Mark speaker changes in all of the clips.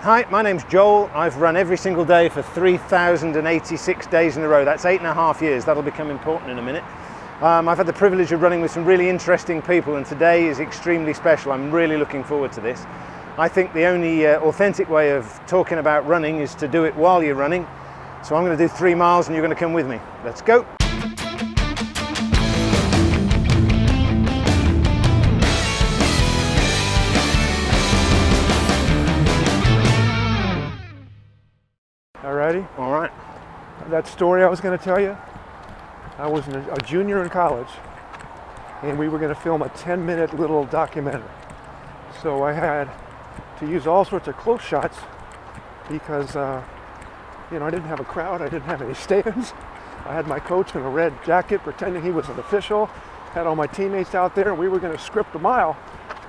Speaker 1: Hi, my name's Joel. I've run every single day for 3,086 days in a row. That's 8.5 years. That'll become important in a minute. I've had the privilege of running with some really interesting people, and today is extremely special. I'm really looking forward to this. I think the only authentic way of talking about running is to do it while you're running. So I'm going to do 3 miles and you're going to come with me. Let's go.
Speaker 2: Ready?
Speaker 1: All right.
Speaker 2: That story I was going to tell you, I was a junior in college, and we were going to film a 10-minute little documentary. So I had to use all sorts of close shots because, I didn't have a crowd. I didn't have any stands. I had my coach in a red jacket pretending he was an official, had all my teammates out there, and we were going to script a mile.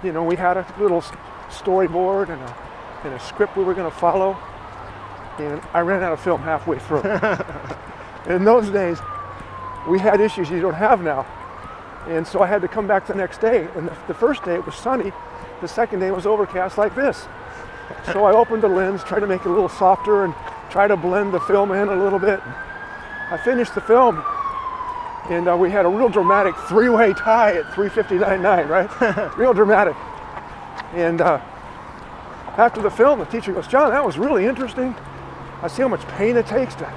Speaker 2: We had a little storyboard and a script we were going to follow. And I ran out of film halfway through. In those days, we had issues you don't have now. And so I had to come back the next day. And the first day it was sunny. The second day it was overcast like this. So I opened the lens, tried to make it a little softer and try to blend the film in a little bit. I finished the film and we had a real dramatic 3-way tie at 3:59.9, right? Real dramatic. And after the film, the teacher goes, "John, that was really interesting. I see how much pain it takes to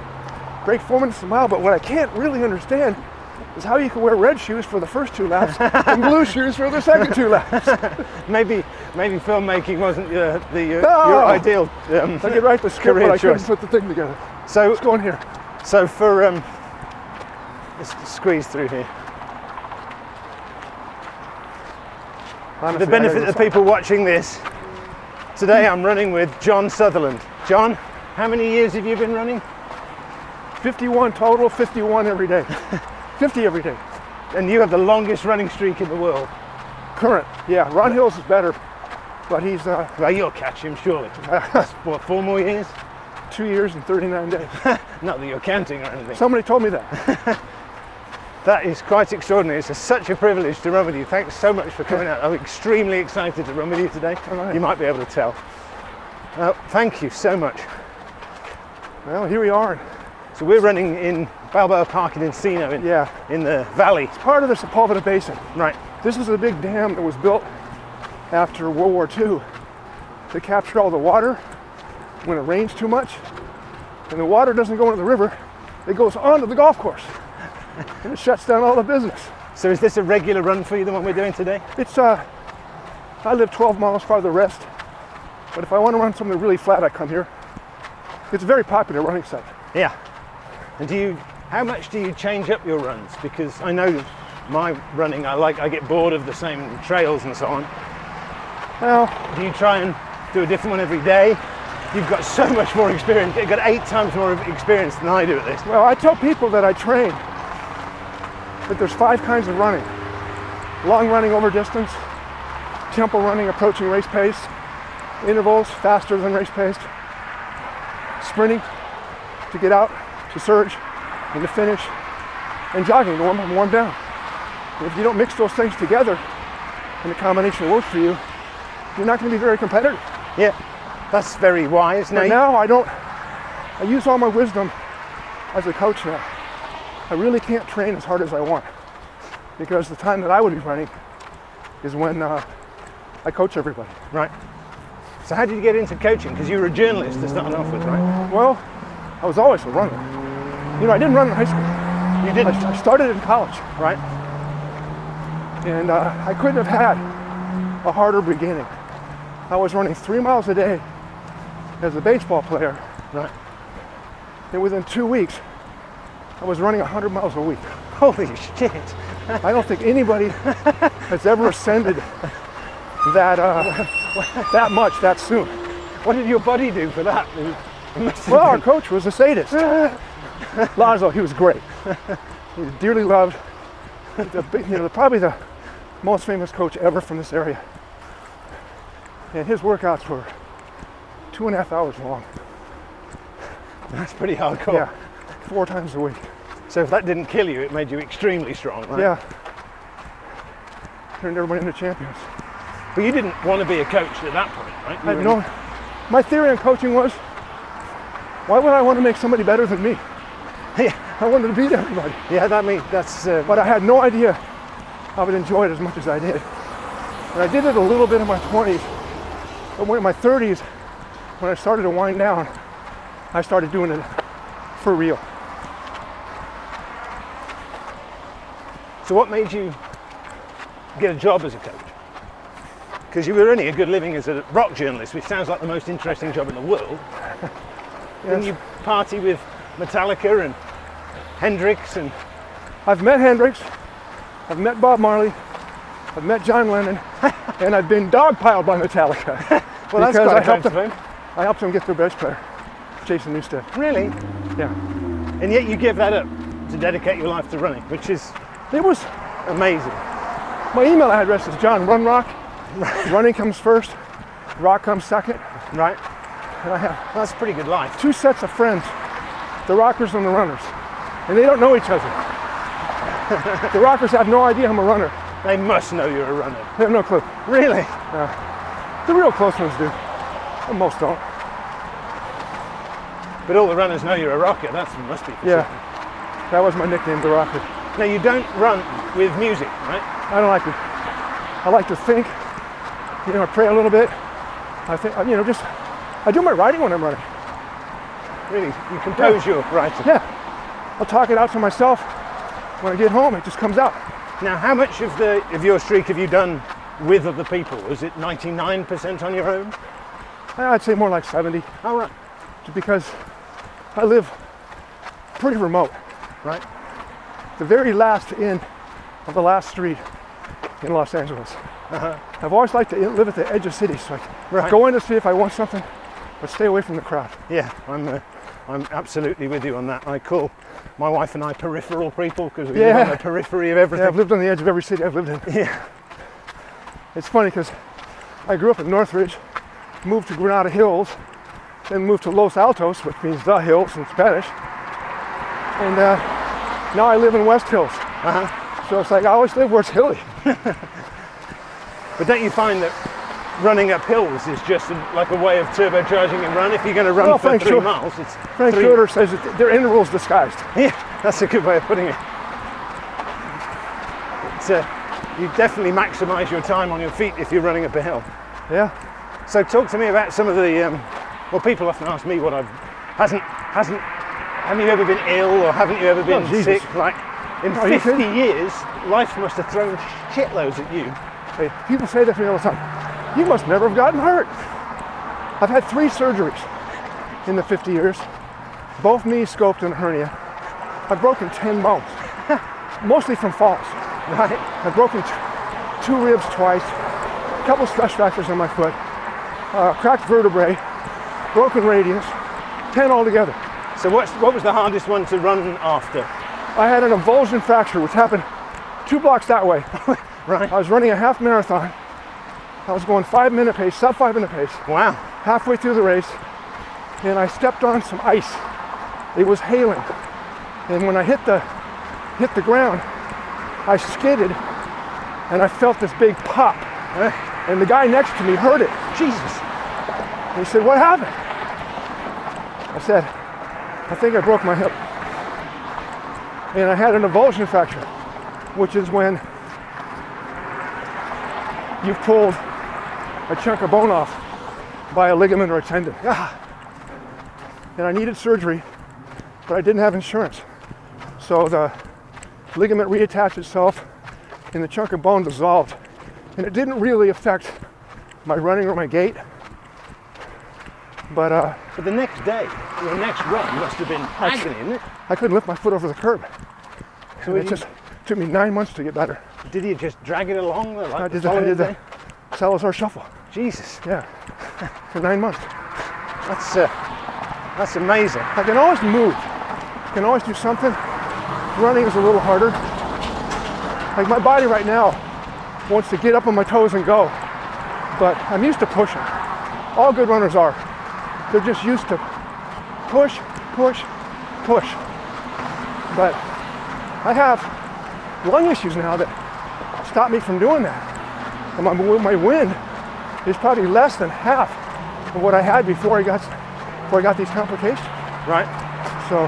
Speaker 2: break 4 minutes a mile, but what I can't really understand is how you can wear red shoes for the first 2 laps and blue shoes for the second 2 laps."
Speaker 1: Maybe filmmaking wasn't your ideal
Speaker 2: I could write the script, but I couldn't put the thing together.
Speaker 1: So
Speaker 2: let's go in here.
Speaker 1: So let's squeeze through here.
Speaker 2: Honestly,
Speaker 1: the benefit of the people watching this, today I'm running with Jon Sutherland. John, how many years have you been running?
Speaker 2: 51 total, 51 every day. 50 every day.
Speaker 1: And you have the longest running streak in the world.
Speaker 2: Current, yeah. Ron Hill's is better, but he's...
Speaker 1: well, you'll catch him, surely. What, 4 more years?
Speaker 2: 2 years and 39 days.
Speaker 1: Not that you're counting or anything.
Speaker 2: Somebody told me that.
Speaker 1: That is quite extraordinary. It's such a privilege to run with you. Thanks so much for coming out. I'm extremely excited to run with you today.
Speaker 2: Right.
Speaker 1: You might be able to tell. Thank you so much.
Speaker 2: Well, here we are.
Speaker 1: So we're running in Balboa Park in Encino in the valley.
Speaker 2: It's part of the Sepulveda Basin.
Speaker 1: Right.
Speaker 2: This is a big dam that was built after World War II to capture all the water when it rains too much. And the water doesn't go into the river, it goes onto the golf course. And it shuts down all the business.
Speaker 1: So is this a regular run for you, the one we're doing today?
Speaker 2: It's, I live 12 miles farther west, but if I want to run something really flat, I come here. It's a very popular running site.
Speaker 1: Yeah. And how much do you change up your runs? Because I know my running, I get bored of the same trails and so on.
Speaker 2: Well,
Speaker 1: do you try and do a different one every day? You've got so much more experience. You've got 8 times more experience than I do at this.
Speaker 2: Well, I tell people that I train that there's 5 kinds of running. Long running over distance, tempo running approaching race pace, intervals faster than race pace, sprinting to get out, to surge, and to finish, and jogging to warm down. And if you don't mix those things together and the combination works for you, you're not going to be very competitive.
Speaker 1: Yeah, that's very wise.
Speaker 2: Now I use all my wisdom as a coach now. I really can't train as hard as I want because the time that I would be running is when I coach everybody.
Speaker 1: Right. So how did you get into coaching? Because you were a journalist to start off with, right?
Speaker 2: Well, I was always a runner. I didn't run in high school.
Speaker 1: You didn't?
Speaker 2: I started in college.
Speaker 1: Right.
Speaker 2: And I couldn't have had a harder beginning. I was running 3 miles a day as a baseball player.
Speaker 1: Right.
Speaker 2: And within 2 weeks, I was running 100 miles a week.
Speaker 1: Holy shit.
Speaker 2: I don't think anybody has ever ascended that much that soon.
Speaker 1: What did your body do for that?
Speaker 2: Well, our coach was a sadist. Lazo, he was great. He was dearly loved. Probably the most famous coach ever from this area. And his workouts were 2.5 hours long.
Speaker 1: That's pretty hardcore.
Speaker 2: Yeah, 4 times a week.
Speaker 1: So if that didn't kill you, it made you extremely strong, right?
Speaker 2: Yeah. Turned everybody into champions.
Speaker 1: But you didn't want to be a coach at that point, right?
Speaker 2: My theory on coaching was, why would I want to make somebody better than me?
Speaker 1: Yeah,
Speaker 2: I wanted to beat everybody.
Speaker 1: yeah, that's.
Speaker 2: But I had no idea I would enjoy it as much as I did. And I did it a little bit in my 20s, but in my 30s, when I started to wind down, I started doing it for real.
Speaker 1: So what made you get a job as a coach? Because you were earning a good living as a rock journalist, which sounds like the most interesting job in the world. Didn't you party with Metallica and Hendrix and...
Speaker 2: I've met Hendrix, I've met Bob Marley, I've met John Lennon, and I've been dogpiled by Metallica.
Speaker 1: Well, that's quite a claim to fame.
Speaker 2: I helped them get their bass player, Jason Newsted.
Speaker 1: Really?
Speaker 2: Yeah.
Speaker 1: And yet you give that up to dedicate your life to running, which is
Speaker 2: It was,
Speaker 1: amazing.
Speaker 2: my email address is John Run Rock. Running comes first, rock comes second.
Speaker 1: Right?
Speaker 2: And I have
Speaker 1: That's a pretty good life.
Speaker 2: 2 sets of friends, the rockers and the runners. And they don't know each other. The rockers have no idea I'm a runner.
Speaker 1: They must know you're a runner.
Speaker 2: They have no clue.
Speaker 1: Really?
Speaker 2: The real close ones do. But most don't.
Speaker 1: But all the runners know you're a rocker. That must be for
Speaker 2: Yeah.
Speaker 1: certain.
Speaker 2: That was my nickname, the rocker.
Speaker 1: Now, you don't run with music, right?
Speaker 2: I don't like to. I like to think. You know, I pray a little bit. I think, you know, just, I do my writing when I'm running.
Speaker 1: Really? You compose your writing?
Speaker 2: Yeah. I'll talk it out to myself. When I get home, it just comes out.
Speaker 1: Now, how much of your streak have you done with other people? Was it 99% on your own?
Speaker 2: I'd say more like 70,
Speaker 1: Oh, right.
Speaker 2: because I live pretty remote.
Speaker 1: Right.
Speaker 2: The very last inn of the last street in Los Angeles.
Speaker 1: Uh-huh.
Speaker 2: I've always liked to live at the edge of cities, so I can
Speaker 1: Right.
Speaker 2: go in to see if I want something, but stay away from the crowd.
Speaker 1: Yeah, I'm absolutely with you on that. I call my wife and I peripheral people because we live on the periphery of
Speaker 2: Yeah,
Speaker 1: everything.
Speaker 2: I've lived on the edge of every city I've lived in.
Speaker 1: Yeah.
Speaker 2: It's funny because I grew up in Northridge, moved to Granada Hills, then moved to Los Altos, which means the hills in Spanish, and now I live in West Hills.
Speaker 1: Uh-huh.
Speaker 2: So it's like I always live where it's hilly.
Speaker 1: But don't you find that running up hills is just like a way of turbocharging a run? If you're going to run
Speaker 2: Well,
Speaker 1: for
Speaker 2: Frank
Speaker 1: 3
Speaker 2: Stewart-
Speaker 1: miles, it's
Speaker 2: Frank
Speaker 1: 3.
Speaker 2: Stewart says that they're intervals disguised.
Speaker 1: Yeah, that's a good way of putting it. You definitely maximise your time on your feet if you're running up a hill.
Speaker 2: Yeah.
Speaker 1: So talk to me about some of the, well, people often ask me what haven't you ever been ill or haven't you ever been
Speaker 2: Jesus.
Speaker 1: sick? Like, in
Speaker 2: Are you
Speaker 1: 50
Speaker 2: kidding?
Speaker 1: years, life must have thrown shitloads at you.
Speaker 2: Hey, people say that to me all the time. You must never have gotten hurt. I've had 3 surgeries in the 50 years. Both knees scoped and a hernia. I've broken 10 bones, mostly from falls.
Speaker 1: Right?
Speaker 2: I've broken 2 ribs twice, a couple stress fractures on my foot, cracked vertebrae, broken radius, 10 altogether.
Speaker 1: So what was the hardest one to run after?
Speaker 2: I had an avulsion fracture, which happened 2 blocks that way.
Speaker 1: Right?
Speaker 2: I was running a half marathon. I was going 5-minute pace, sub 5-minute pace,
Speaker 1: Wow.
Speaker 2: halfway through the race, and I stepped on some ice. It was hailing, and when I hit the ground, I skidded, and I felt this big pop. And the guy next to me heard it.
Speaker 1: Jesus.
Speaker 2: And he said, "What happened?" I said, "I think I broke my hip." And I had an avulsion fracture, which is when you've pulled a chunk of bone off by a ligament or a tendon. And I needed surgery, but I didn't have insurance. So the ligament reattached itself and the chunk of bone dissolved. And it didn't really affect my running or my gait. But
Speaker 1: the next day, your next run must have been agony, isn't it?
Speaker 2: I couldn't lift my foot over the curb.
Speaker 1: So
Speaker 2: And it just took me 9 months to get better.
Speaker 1: did you just drag it along? Like
Speaker 2: I
Speaker 1: the
Speaker 2: did
Speaker 1: following
Speaker 2: the
Speaker 1: day?
Speaker 2: Salazar shuffle.
Speaker 1: Jesus,
Speaker 2: Yeah, for 9 months.
Speaker 1: that's amazing.
Speaker 2: I can always move. I can always do something. Running is a little harder. Like my body right now wants to get up on my toes and go, but I'm used to pushing. All good runners are. They're just used to push, push, push. But I have lung issues now that stop me from doing that. And my wind is probably less than half of what I had before I got these complications.
Speaker 1: Right.
Speaker 2: So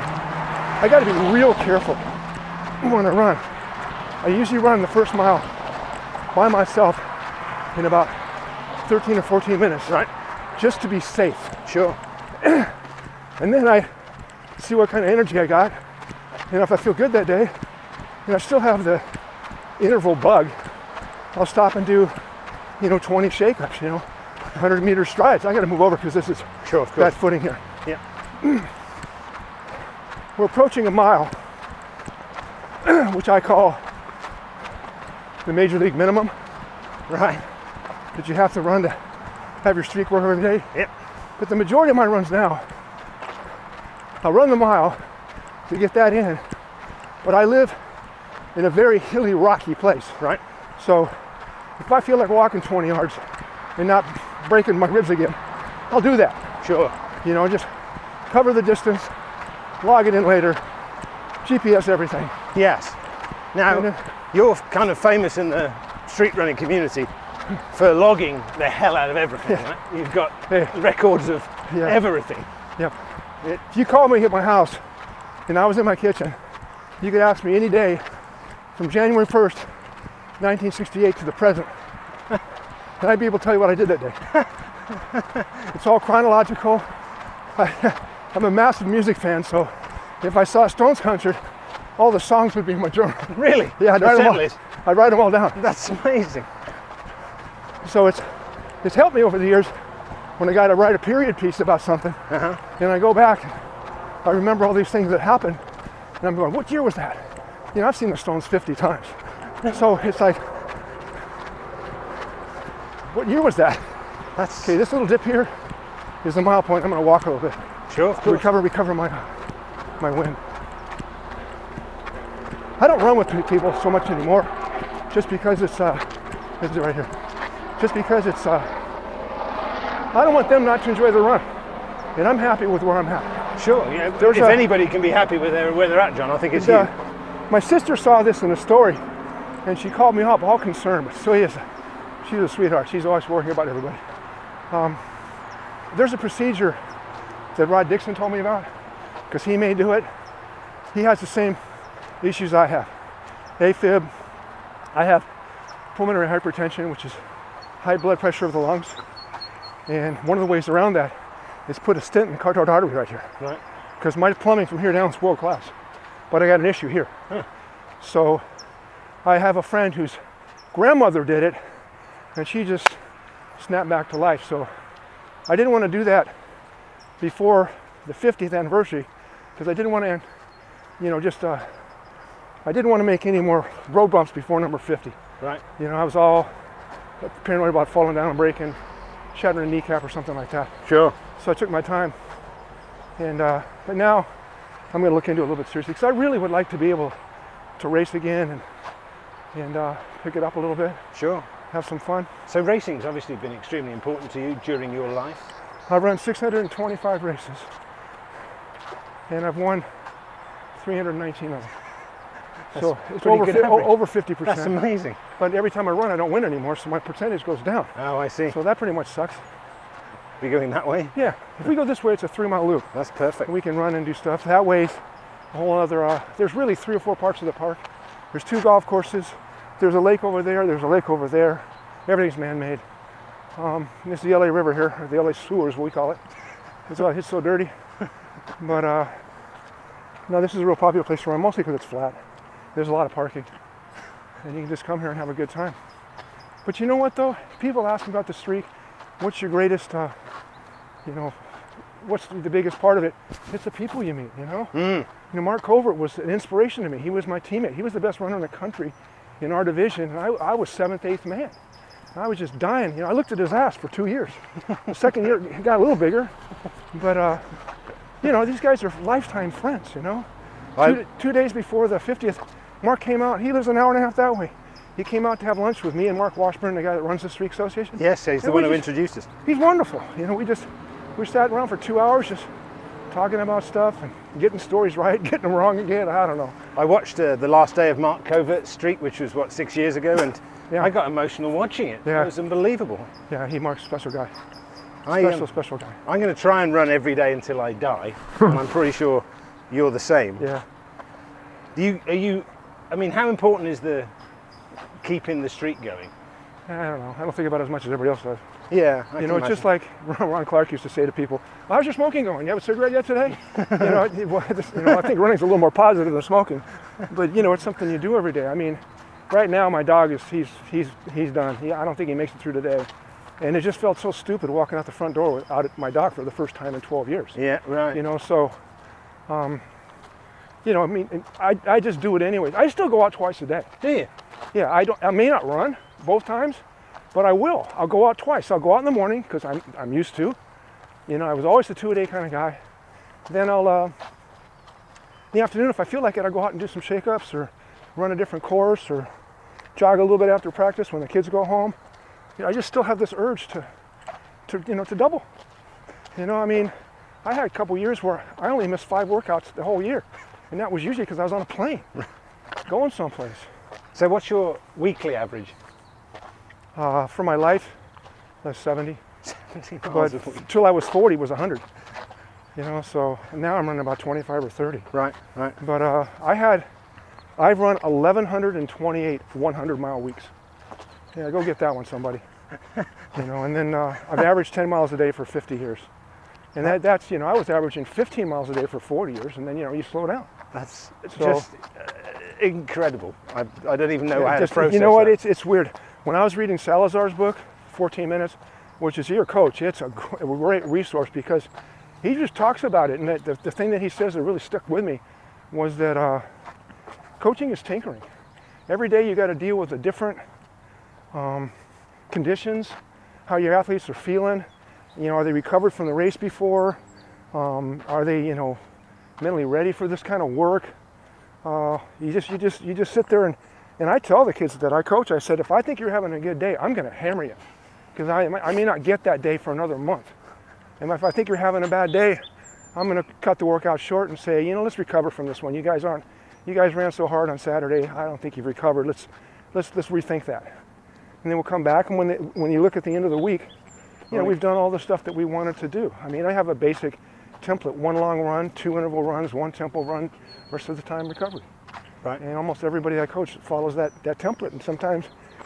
Speaker 2: I got to be real careful when I run. I usually run the first mile by myself in about 13 or 14 minutes.
Speaker 1: Right.
Speaker 2: Just to be safe.
Speaker 1: Sure.
Speaker 2: And then I see what kind of energy I got. And if I feel good that day, and I still have the interval bug, I'll stop and do, 20 shake-ups, 100-meter strides. I got to move over because this is bad footing here.
Speaker 1: Yeah.
Speaker 2: We're approaching a mile, which I call the major league minimum.
Speaker 1: Right.
Speaker 2: That you have to run to have your streak work every day.
Speaker 1: Yep.
Speaker 2: But the majority of my runs now, I'll run the mile to get that in, but I live in a very hilly, rocky place.
Speaker 1: Right.
Speaker 2: So if I feel like walking 20 yards and not breaking my ribs again, I'll do that.
Speaker 1: Sure.
Speaker 2: Just cover the distance, log it in later, GPS everything.
Speaker 1: Yes. Now, you're kind of famous in the street running community for logging the hell out of everything, right? You've got records of everything.
Speaker 2: Yep. If you called me at my house and I was in my kitchen, you could ask me any day from January 1st, 1968 to the present, and I'd be able to tell you what I did that day. It's all chronological. I'm a massive music fan, so if I saw a Stones concert, all the songs would be in my journal.
Speaker 1: Really?
Speaker 2: Yeah, I'd write them all down.
Speaker 1: That's amazing.
Speaker 2: So it's helped me over the years when I got to write a period piece about something, and I go back, I remember all these things that happened, and I'm going, what year was that? I've seen the Stones 50 times. So it's like, what year was that? Okay, this little dip here is the mile point. I'm going to walk a little bit.
Speaker 1: Sure.
Speaker 2: To recover my wind. I don't run with people so much anymore, just because it's right here. Just because it's I don't want them not to enjoy the run, and I'm happy with where I'm at.
Speaker 1: Sure. Yeah. If anybody can be happy with where they're at, John, I think it's you.
Speaker 2: My sister saw this in a story, and she called me up all concerned. But she's a sweetheart. She's always worrying about everybody. There's a procedure that Rod Dixon told me about, because he may do it. He has the same issues I have. AFib. I have pulmonary hypertension, which is high blood pressure of the lungs. And one of the ways around that is put a stent in the carotid artery right here.
Speaker 1: Right.
Speaker 2: Because my plumbing from here down is world class. But I got an issue here. So I have a friend whose grandmother did it, and she just snapped back to life. So I didn't want to do that before the 50th anniversary, because I didn't want to, I didn't want to make any more road bumps before number 50.
Speaker 1: Right.
Speaker 2: I was all paranoid about falling down and breaking, shattering a kneecap or something like that.
Speaker 1: Sure.
Speaker 2: So I took my time, and but now I'm going to look into it a little bit seriously, because I really would like to be able to race again and pick it up a little bit.
Speaker 1: Sure.
Speaker 2: Have some fun.
Speaker 1: So racing's obviously been extremely important to you during your life.
Speaker 2: I've run 625 races, and I've won 319 of them. So it's over 50%.
Speaker 1: That's amazing.
Speaker 2: But every time I run, I don't win anymore, so my percentage goes down.
Speaker 1: Oh, I see.
Speaker 2: So that pretty much sucks.
Speaker 1: We're going that way?
Speaker 2: Yeah. If we go this way, it's a 3-mile loop.
Speaker 1: That's perfect.
Speaker 2: We can run and do stuff. That way's a whole other, there's really 3 or 4 parts of the park. There's 2 golf courses. There's a lake over there. There's a lake over there. Everything's man-made. This is the LA River here, or the LA sewers, we call it. It's so dirty. But no, this is a real popular place to run, mostly because it's flat. There's a lot of parking, and you can just come here and have a good time. But you know what, though? People ask me about the streak. What's your greatest, what's the biggest part of it? It's the people you meet, Mark Covert was an inspiration to me. He was my teammate. He was the best runner in the country in our division, and I was 7th, 8th man. I was just dying. I looked at his ass for 2 years. The second year, he got a little bigger. But, these guys are lifetime friends, 2 days before the 50th, Mark came out. He lives an hour and a half that way. He came out to have lunch with me and Mark Washburn, the guy that runs the Streak Association.
Speaker 1: Yes, he's the one who introduced us.
Speaker 2: He's wonderful. We sat around for 2 hours just talking about stuff and getting stories right, getting them wrong again. I don't know.
Speaker 1: I watched the last day of Mark Covert's streak, which was, 6 years ago, and I got emotional watching it.
Speaker 2: Yeah.
Speaker 1: It was unbelievable.
Speaker 2: Yeah, Mark's a special guy. Special guy.
Speaker 1: I'm going to try and run every day until I die, and I'm pretty sure you're the same.
Speaker 2: Yeah.
Speaker 1: I mean, how important is the keeping the streak going?
Speaker 2: I don't know. I don't think about it as much as everybody else does.
Speaker 1: Yeah,
Speaker 2: it's just like Ron Clark used to say to people, "How's your smoking going? You have a cigarette yet today?" I think running's a little more positive than smoking, but it's something you do every day. I mean, right now my dog he's done. I don't think he makes it through today, and it just felt so stupid walking out the front door without my dog for the first time in 12 years.
Speaker 1: Yeah, right.
Speaker 2: I mean, I just do it anyways. I still go out twice a day.
Speaker 1: Do you?
Speaker 2: Yeah, I may not run both times, but I will. I'll go out twice. I'll go out in the morning because I'm used to. I was always the 2-a-day kind of guy. Then I'll, in the afternoon, if I feel like it, I'll go out and do some shake-ups or run a different course or jog a little bit after practice when the kids go home. I just still have this urge to double. I mean, I had a couple years where I only missed 5 workouts the whole year. And that was usually because I was on a plane going someplace.
Speaker 1: So what's your weekly average?
Speaker 2: For my life, that's 70.
Speaker 1: 70
Speaker 2: But
Speaker 1: miles a week.
Speaker 2: until I was 40 was 100. So now I'm running about 25 or 30.
Speaker 1: Right.
Speaker 2: But I've run 1,128 100-mile weeks. Yeah, go get that one, somebody. And then I've averaged 10 miles a day for 50 years. And that's I was averaging 15 miles a day for 40 years, and then you slow down.
Speaker 1: That's just incredible. I don't even know how to process
Speaker 2: You know what?
Speaker 1: that.
Speaker 2: It's weird. When I was reading Salazar's book, 14 Minutes, which is your coach, it's a great resource because he just talks about it. And the thing that he says that really stuck with me was that coaching is tinkering. Every day you got to deal with the different conditions, how your athletes are feeling. Are they recovered from the race before? Are they, mentally ready for this kind of work? You just sit there and I tell the kids that I coach, I said, if I think you're having a good day, I'm going to hammer you because I may not get that day for another month. And if I think you're having a bad day, I'm going to cut the workout short and say, let's recover from this one. You guys ran so hard on Saturday. I don't think you've recovered. Let's rethink that. And then we'll come back, and when you look at the end of the week, we've done all the stuff that we wanted to do. I mean, I have a basic template: 1 long run, 2 interval runs, 1 tempo run, rest of the time recovery.
Speaker 1: Right.
Speaker 2: And almost everybody I coach follows that template. And sometimes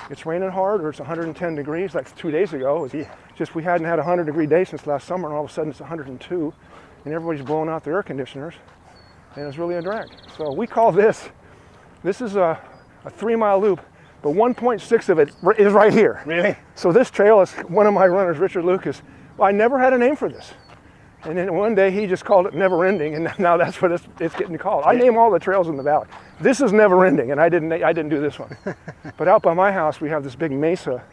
Speaker 2: it's raining hard or it's 110 degrees, like 2 days ago. It's just we hadn't had a 100-degree day since last summer, and all of a sudden it's 102, and everybody's blowing out their air conditioners, and it's really a drag. So we call this is a 3-mile loop, but 1.6 of it is right here.
Speaker 1: Really?
Speaker 2: So this trail is one of my runners, Richard Lucas. Well, I never had a name for this. And then one day he just called it Never Ending, and now that's what it's getting called. I name all the trails in the valley. This is Never Ending, and I didn't do this one. But out by my house, we have this big mesa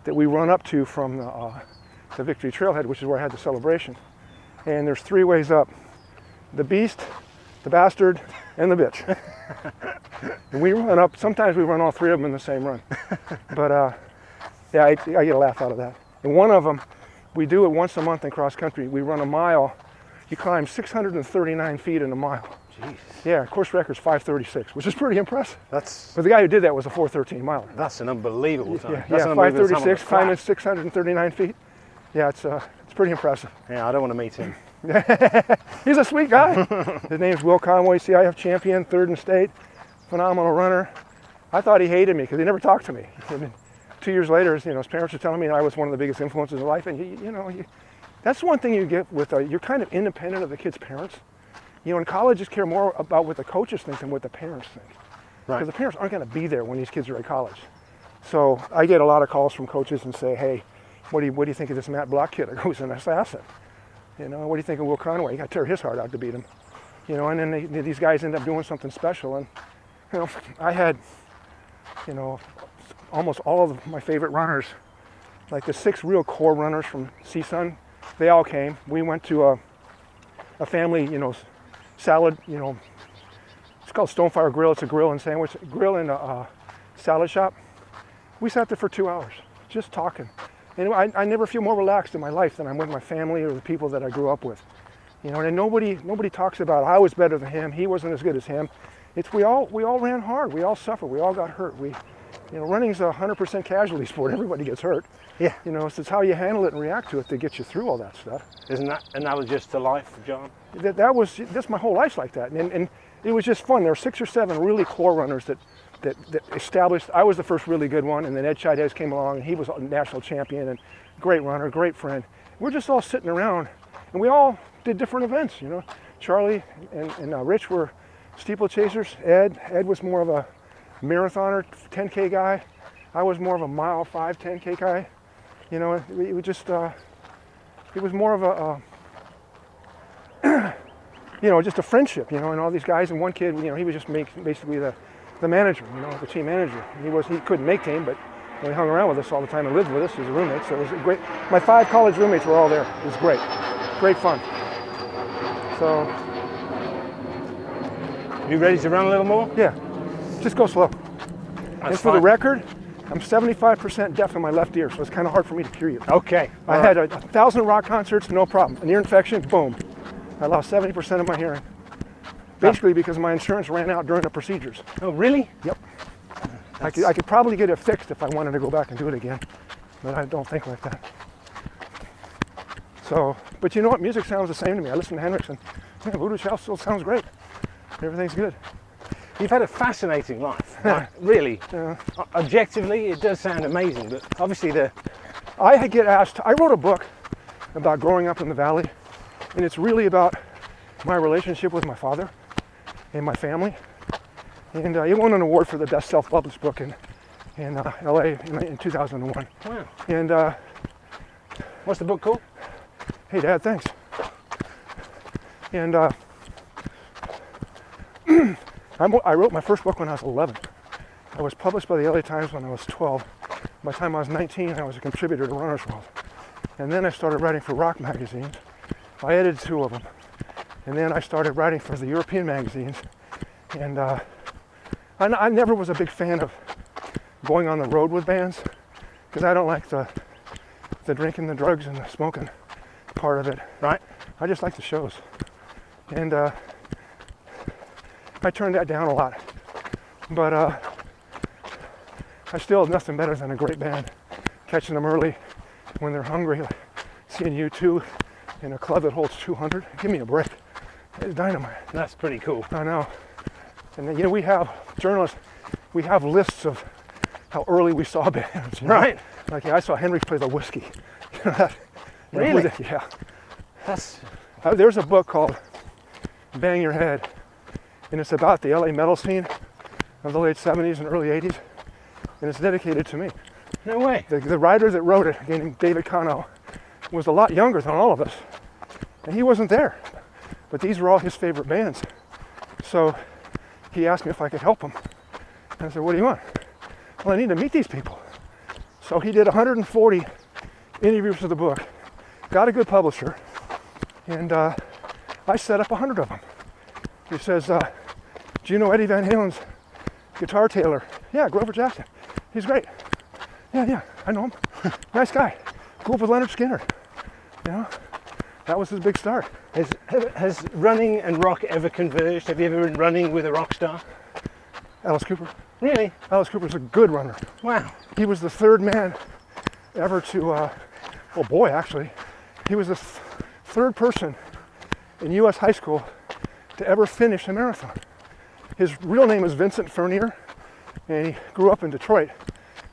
Speaker 2: that we run up to from the Victory Trailhead, which is where I had the celebration. And there's 3 ways up: the Beast, the Bastard, and the Bitch. And we run up. Sometimes we run all 3 of them in the same run. But I get a laugh out of that. And one of them, we do it once a month in cross country. We run a mile. You climb 639 feet in a mile.
Speaker 1: Jeez.
Speaker 2: Yeah, course record's 5:36, which is pretty impressive. But
Speaker 1: That's
Speaker 2: the guy who did that was a 4:13 miler.
Speaker 1: an unbelievable time.
Speaker 2: Yeah,
Speaker 1: That's an unbelievable time on the
Speaker 2: 5:36, climbing
Speaker 1: flat.
Speaker 2: 639 feet. Yeah, it's pretty impressive.
Speaker 1: Yeah, I don't want to meet him.
Speaker 2: He's a sweet guy. His name's Will Conway, CIF champion, 3rd in state, phenomenal runner. I thought he hated me because he never talked to me. And then 2 years later, his parents were telling me I was one of the biggest influences in life. And that's one thing you get with you're kind of independent of the kids' parents. In colleges care more about what the coaches think than what the parents think.
Speaker 1: Right.
Speaker 2: Because the parents aren't going to be there when these kids are at college. So I get a lot of calls from coaches and say, hey, what do you think of this Matt Block kid? I go, he's an assassin. What do you think of Will Conway? You got to tear his heart out to beat him. And then these guys end up doing something special. And, I had, almost all of my favorite runners, like the 6 real core runners from CSUN, they all came. We went to a family, salad, it's called Stonefire Grill. It's a grill and a salad shop. We sat there for 2 hours just talking. And I never feel more relaxed in my life than I'm with my family or the people that I grew up with. And nobody talks about I was better than him, he wasn't as good as him. It's we all ran hard, we all suffered, we all got hurt. We You know, running's a 100% casualty sport. Everybody gets hurt.
Speaker 1: Yeah.
Speaker 2: You know, so it's how you handle it and react to it that gets you through all that stuff.
Speaker 1: Isn't that analogous to life, John?
Speaker 2: That's my whole life's like that. And it was just fun. There were 6 or 7 really core runners that established. I was the first really good one, and then Ed Chaidez came along, and he was a national champion and great runner, great friend. We're just all sitting around, and we all did different events. You know, Charlie and Rich were steeplechasers. Ed was more of a marathoner, 10K guy. I was more of a mile 5, 10K guy. You know, it was just it was more of a you know, just a friendship. You know, and all these guys, and one kid, you know, he was just basically the manager, you know, the team manager. He couldn't make team, but he hung around with us all the time and lived with us as a roommate. So it was great. My 5 college roommates were all there. It was great fun. So,
Speaker 1: you ready to run a little more?
Speaker 2: Yeah, just go slow. And for the record, I'm 75% deaf in my left ear, so it's kind of hard for me to hear you.
Speaker 1: Okay.
Speaker 2: I had 1,000 rock concerts, no problem. An ear infection, boom. I lost 70% of my hearing. Basically because my insurance ran out during the procedures.
Speaker 1: Oh, really?
Speaker 2: Yep. I could probably get it fixed if I wanted to go back and do it again, but I don't think like that. So, but you know what? Music sounds the same to me. I listen to Hendrix, and Voodoo Child still sounds great. Everything's good.
Speaker 1: You've had a fascinating life. Like, really. Objectively, it does sound amazing, but obviously
Speaker 2: I get asked, I wrote a book about growing up in the Valley, and it's really about my relationship with my father and my family. And it won an award for the best self-published book in LA in 2001.
Speaker 1: Wow.
Speaker 2: And
Speaker 1: what's the book called?
Speaker 2: Hey Dad, thanks. And I wrote my first book when I was 11. I was published by the LA Times when I was 12. By the time I was 19, I was a contributor to Runner's World. And then I started writing for rock magazines. I edited 2 of them. And then I started writing for the European magazines. And I never was a big fan of going on the road with bands, because I don't like the drinking, the drugs, and the smoking part of it.
Speaker 1: Right.
Speaker 2: I just like the shows. And I turned that down a lot. But I still have nothing better than a great band. Catching them early when they're hungry, like seeing U2 in a club that holds 200. Give me a break. It's dynamite.
Speaker 1: That's pretty cool.
Speaker 2: I know. And then, you know, we have journalists, we have lists of how early we saw bands. You know?
Speaker 1: Right.
Speaker 2: Like, yeah, I saw Hendrix play the Whiskey.
Speaker 1: Really?
Speaker 2: Yeah.
Speaker 1: That's...
Speaker 2: There's a book called Bang Your Head, and it's about the LA metal scene of the late 70s and early 80s, and it's dedicated to me.
Speaker 1: No way.
Speaker 2: The writer that wrote it, a guy named David Cano, was a lot younger than all of us, and he wasn't there. But these were all his favorite bands. So he asked me if I could help him. And I said, what do you want? Well, I need to meet these people. So he did 140 interviews for the book, got a good publisher, and I set up 100 of them. He says, do you know Eddie Van Halen's guitar tailor? Yeah, Grover Jackson. He's great. Yeah, I know him. Nice guy. Grew up with Leonard Skinner. You know, that was his big start.
Speaker 1: Has running and rock ever converged? Have you ever been running with a rock star?
Speaker 2: Alice Cooper.
Speaker 1: Really?
Speaker 2: Alice Cooper's a good runner.
Speaker 1: Wow.
Speaker 2: He was the 3rd man ever to, actually, he was the 3rd person in U.S. high school to ever finish a marathon. His real name is Vincent Furnier, and he grew up in Detroit,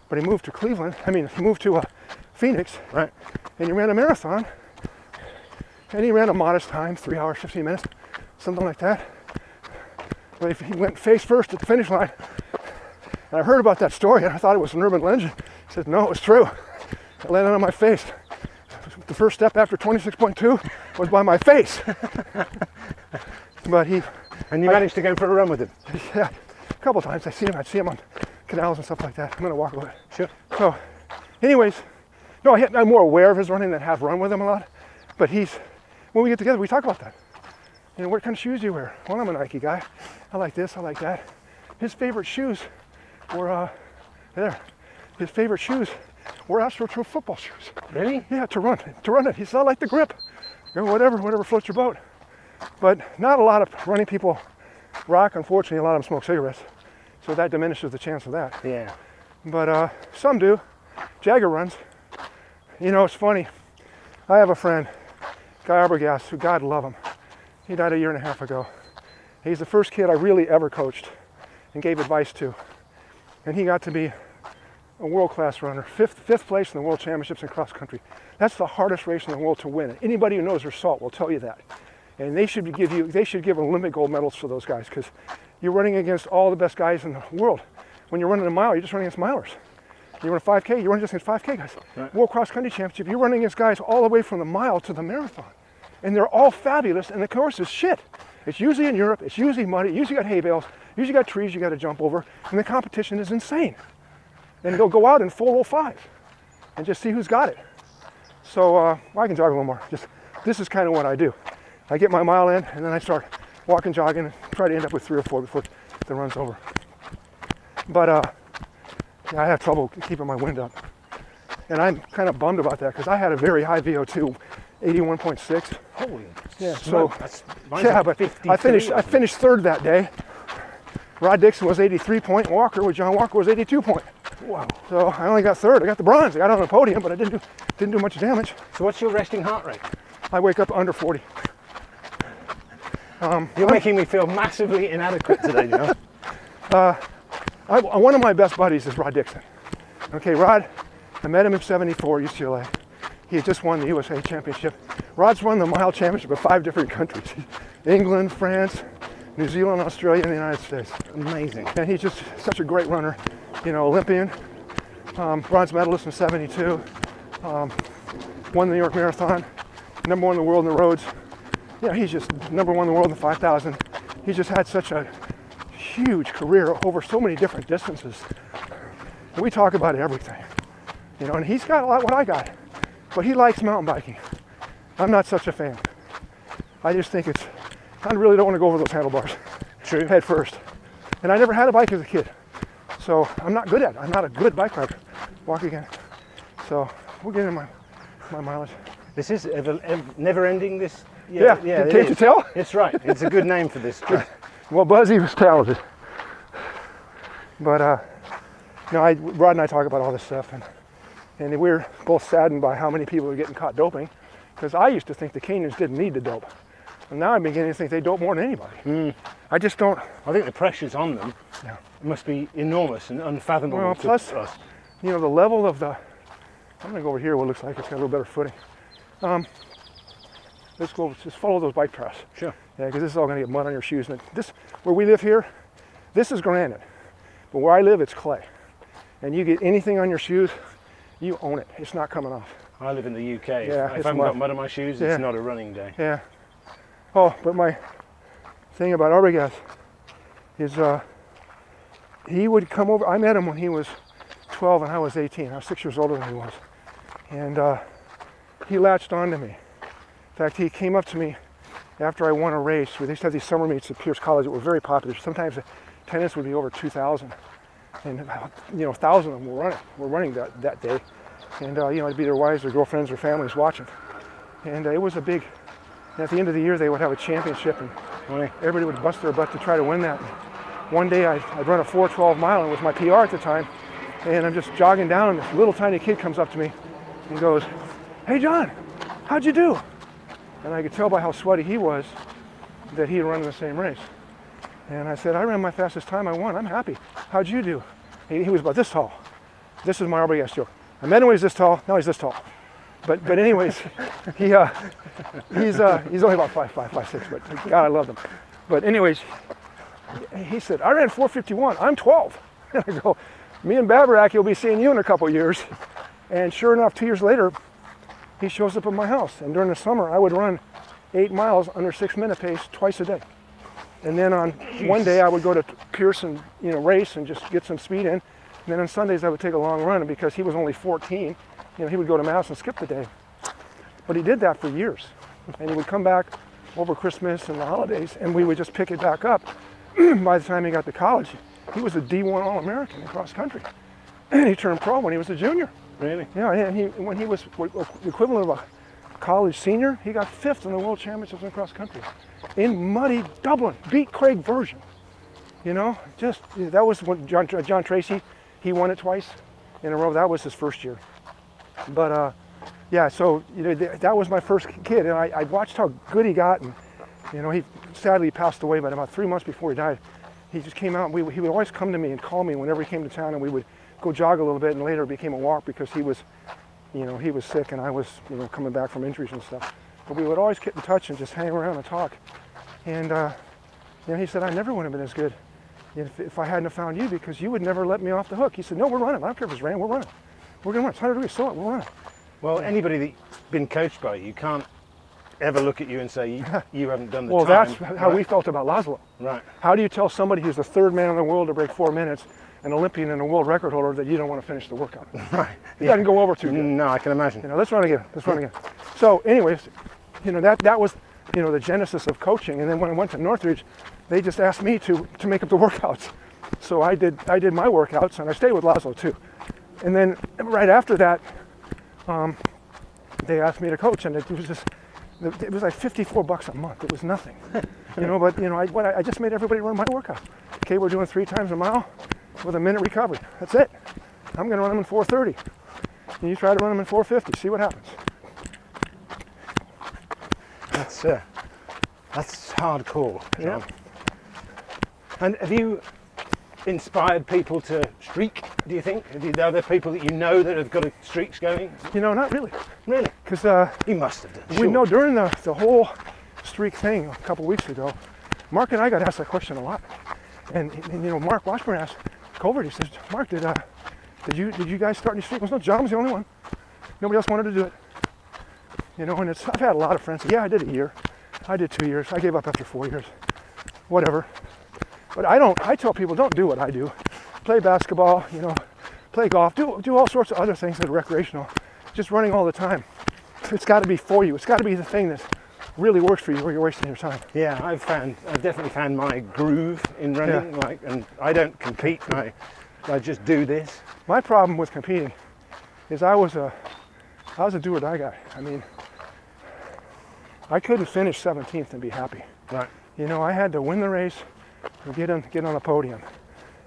Speaker 2: but he moved to he moved to Phoenix,
Speaker 1: right?
Speaker 2: And he ran a marathon, and he ran a modest time, 3 hours, 15 minutes, something like that. But he went face first at the finish line. And I heard about that story, and I thought it was an urban legend. He said, no, it was true. It landed on my face. The first step after 26.2 was by my face. But
Speaker 1: And you managed to go for a run with him?
Speaker 2: Yeah, a couple times. I'd see him on canals and stuff like that. I'm gonna walk away.
Speaker 1: Sure.
Speaker 2: So, anyways, no, I'm more aware of his running than have run with him a lot. But when we get together, we talk about that. You know, what kind of shoes do you wear? Well, I'm a Nike guy. I like this, I like that. His favorite shoes were, his favorite shoes were AstroTurf football shoes.
Speaker 1: Really?
Speaker 2: Yeah, to run it. He said, I like the grip. You know, whatever floats your boat. But not a lot of running people rock. Unfortunately, a lot of them smoke cigarettes. So that diminishes the chance of that.
Speaker 1: Yeah.
Speaker 2: but some do. Jagger runs. You know, it's funny. I have a friend, Guy Arbogast, who, God love him. He died 1.5 years ago. He's the first kid I really ever coached and gave advice to. And he got to be a world-class runner, fifth place in the world championships in cross country. That's the hardest race in the world to win. Anybody who knows their salt will tell you that. And they should give Olympic gold medals for those guys, because you're running against all the best guys in the world. When you're running a mile, you're just running against milers. You run a 5K, you're running just against 5K guys. Right. World cross country championship, you're running against guys all the way from the mile to the marathon. And they're all fabulous, and the course is shit. It's usually in Europe, it's usually muddy, you usually got hay bales, usually got trees you got to jump over, and the competition is insane. And they'll go out in 4:05 and just see who's got it. So I can jog a little more. This is kind of what I do. I get my mile in, and then I start walking, jogging, and try to end up with 3 or 4 before the run's over. But I have trouble keeping my wind up. And I'm kind of bummed about that, because I had a very high VO2, 81.6.
Speaker 1: Holy
Speaker 2: yeah,
Speaker 1: smoke.
Speaker 2: But I finished third that day. Rod Dixon was 83 point, John Walker was 82 point.
Speaker 1: Wow.
Speaker 2: So I only got third. I got the bronze. I got on the podium, but I didn't do much damage.
Speaker 1: So what's your resting heart rate?
Speaker 2: I wake up under 40.
Speaker 1: You're making me feel massively inadequate today, Jon.
Speaker 2: One of my best buddies is Rod Dixon. Okay, Rod, I met him in '74, UCLA. He had just won the USA Championship. Rod's won the mile championship of 5 different countries. England, France, New Zealand, Australia, and the United States.
Speaker 1: Amazing.
Speaker 2: And he's just such a great runner. You know, Olympian, bronze medalist in '72, won the New York Marathon, #1 in the world in the roads. Yeah, he's just #1 in the world in the 5,000. He's just had such a huge career over so many different distances. And we talk about everything, you know, and he's got a lot what I got, but he likes mountain biking. I'm not such a fan. I just think I really don't want to go over those handlebars.
Speaker 1: True.
Speaker 2: Head first. And I never had a bike as a kid. So I'm not good at it. I'm not a good bike rider. Walk again. So we'll get in my mileage.
Speaker 1: This is never ending this.
Speaker 2: Yeah. Can't you tell?
Speaker 1: It's right. It's a good name for this track.
Speaker 2: Well, Buzzy was talented. But Rod and I talk about all this stuff, and we're both saddened by how many people are getting caught doping, because I used to think the Kenyans didn't need to dope. And now I'm beginning to think they dope more than anybody. I just don't.
Speaker 1: I think the pressures on them must be enormous and unfathomable.
Speaker 2: Well, plus, us. You know, the level of the. I'm going to go over here where it looks like it's got a little better footing. Let's go, just follow those bike paths.
Speaker 1: Sure.
Speaker 2: Yeah, because this is all going to get mud on your shoes. And where we live here, this is granite. But where I live, it's clay. And you get anything on your shoes, you own it. It's not coming off.
Speaker 1: I live in the UK.
Speaker 2: Yeah,
Speaker 1: if I haven't got mud on my shoes, it's not a running day.
Speaker 2: Yeah. Oh, but my thing about Arbogast is he would come over. I met him when he was 12 and I was 18. I was 6 years older than he was. And he latched on to me. In fact, he came up to me after I won a race. We used to have these summer meets at Pierce College that were very popular. Sometimes attendance would be over 2,000. And, you know, 1,000 of them were running that day. And, you know, it'd be their wives, their girlfriends, their families watching. And it was a big, and at the end of the year, they would have a championship, and everybody would bust their butt to try to win that. One day, I'd run a 4:12 mile, and it was my PR at the time. And I'm just jogging down, and this little tiny kid comes up to me and goes, "Hey, Jon, how'd you do?" And I could tell by how sweaty he was that he had run in the same race. And I said, "I ran my fastest time, I won, I'm happy. How'd you do?" He was about this tall. This is my Arbogast joke. I met him when he was this tall, now he's this tall. But anyways, he's only about 5'6", but God, I love him. But anyways, he said, "I ran 4:51, I'm 12. And I go, "Me and Babarak, you'll be seeing you in a couple years." And sure enough, 2 years later, he shows up at my house. And during the summer, I would run 8 miles under 6-minute pace twice a day. And then on one day, I would go to Pierce and race and just get some speed in. And then on Sundays, I would take a long run. And because he was only 14, he would go to Mass and skip the day. But he did that for years. And he would come back over Christmas and the holidays, and we would just pick it back up. By the time he got to college, he was a D1 All-American in cross country. And he turned pro when he was a junior.
Speaker 1: Really?
Speaker 2: Yeah, and when he was the equivalent of a college senior, he got 5th in the World Championships in cross country. In muddy Dublin, beat Craig Version. That was when John Tracy He won it twice in a row. That was his first year. But yeah, so that was my first kid, and I watched how good he got, and he sadly passed away, but about 3 months before he died, he just came out. And he would always come to me and call me whenever he came to town, and we would go jog a little bit, and later it became a walk because he was sick, and I was coming back from injuries and stuff. But we would always get in touch and just hang around and talk. And he said, I never would have been as good if I hadn't have found you, because you would never let me off the hook. He said, no, we're running. I don't care if it's raining, we're running. We're going to run. It's 100 degrees, so what? We're running.
Speaker 1: Well, anybody that's been coached by you can't ever look at you and say you haven't done the
Speaker 2: well,
Speaker 1: time.
Speaker 2: That's how we felt about Laszlo.
Speaker 1: Right.
Speaker 2: How do you tell somebody who's the third man in the world to break 4 minutes, an Olympian and a world record holder, that you don't want to finish the workout?
Speaker 1: Right.
Speaker 2: It doesn't go over too good.
Speaker 1: No, I can imagine.
Speaker 2: Let's run again. Let's run again. So, anyways, that was the genesis of coaching. And then when I went to Northridge, they just asked me to make up the workouts. So I did my workouts, and I stayed with Laszlo too. And then right after that, they asked me to coach, and it was like $54 a month. It was nothing, But I just made everybody run my workout. Okay, we're doing 3 times a mile with a minute recovery. That's it. I'm going to run them in 4:30. And you try to run them in 4:50. See what happens.
Speaker 1: That's hardcore, Jon.
Speaker 2: Yeah.
Speaker 1: And have you inspired people to streak, do you think? Are there people that that have got streaks going?
Speaker 2: Not really.
Speaker 1: Really?
Speaker 2: Because
Speaker 1: you must have done.
Speaker 2: we
Speaker 1: sure.
Speaker 2: know during the whole streak thing a couple weeks ago, Mark and I got asked that question a lot. And Mark Washburn asked Colbert, he says, Mark, did you guys start any streak? Well, no, John was the only one. Nobody else wanted to do it. And I've had a lot of friends say, yeah, I did a year. I did 2 years. I gave up after 4 years. Whatever. But I tell people, don't do what I do. Play basketball, play golf, do all sorts of other things that are recreational. Just running all the time. It's got to be for you. It's got to be the thing that really works for you, or you're wasting your time.
Speaker 1: Yeah, I've definitely found my groove in running.
Speaker 2: Yeah.
Speaker 1: And I don't compete. I just do this.
Speaker 2: My problem with competing is I was a do or die guy. I mean, I couldn't finish 17th and be happy.
Speaker 1: Right.
Speaker 2: I had to win the race and get on the podium.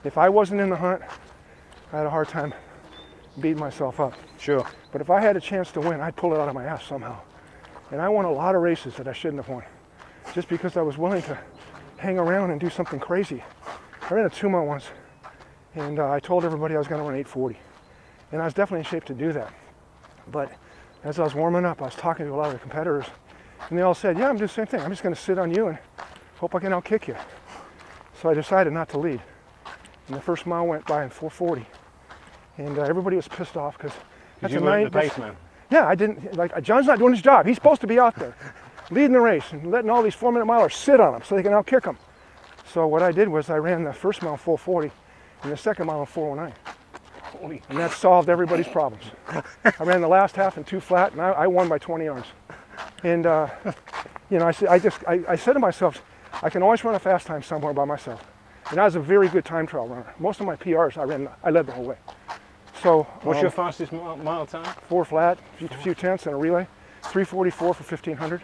Speaker 2: If I wasn't in the hunt, I had a hard time beating myself up.
Speaker 1: Sure.
Speaker 2: But if I had a chance to win, I'd pull it out of my ass somehow. And I won a lot of races that I shouldn't have won, just because I was willing to hang around and do something crazy. I ran a 2-mile once, and I told everybody I was going to run 8:40. And I was definitely in shape to do that. But as I was warming up, I was talking to a lot of the competitors, and they all said, yeah, I'm doing the same thing. I'm just going to sit on you and hope I can outkick you. So I decided not to lead. And the first mile went by in 4:40. And everybody was pissed off because
Speaker 1: you weren't the pace man.
Speaker 2: Yeah, I didn't, John's not doing his job. He's supposed to be out there leading the race and letting all these 4-minute milers sit on him so they can outkick him. So what I did was I ran the first mile 4:40 and the second mile in 4:09. And that solved everybody's problems. I ran the last half in 2 flat, and I won by 20 yards. And I said to myself, I can always run a fast time somewhere by myself. And I was a very good time trial runner. Most of my PRs I led the whole way. So
Speaker 1: what's your fastest mile time?
Speaker 2: 4 flat, a few tenths and a relay. 3:44 for 1500.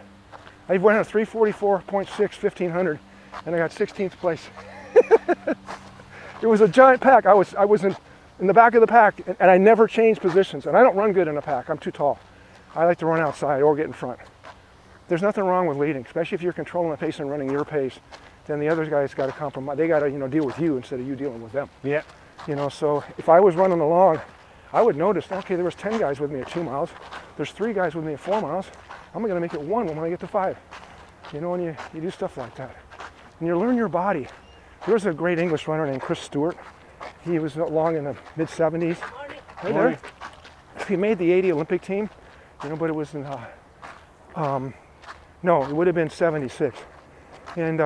Speaker 2: I went on a 3:44.6 1500, and I got 16th place. It was a giant pack. I was in the back of the pack, and I never changed positions. And I don't run good in a pack. I'm too tall. I like to run outside or get in front. There's nothing wrong with leading, especially if you're controlling the pace and running your pace. Then the other guys got to compromise. They got to deal with you instead of you dealing with them.
Speaker 1: Yeah.
Speaker 2: So if I was running along, I would notice, okay, there was 10 guys with me at 2 miles. There's 3 guys with me at 4 miles. I'm going to make it 1 when I get to 5. And you do stuff like that. And you learn your body. There was a great English runner named Chris Stewart. He was long in the mid-70s. Hey there. He made the 80 Olympic team, but it was in, no, it would have been 76. And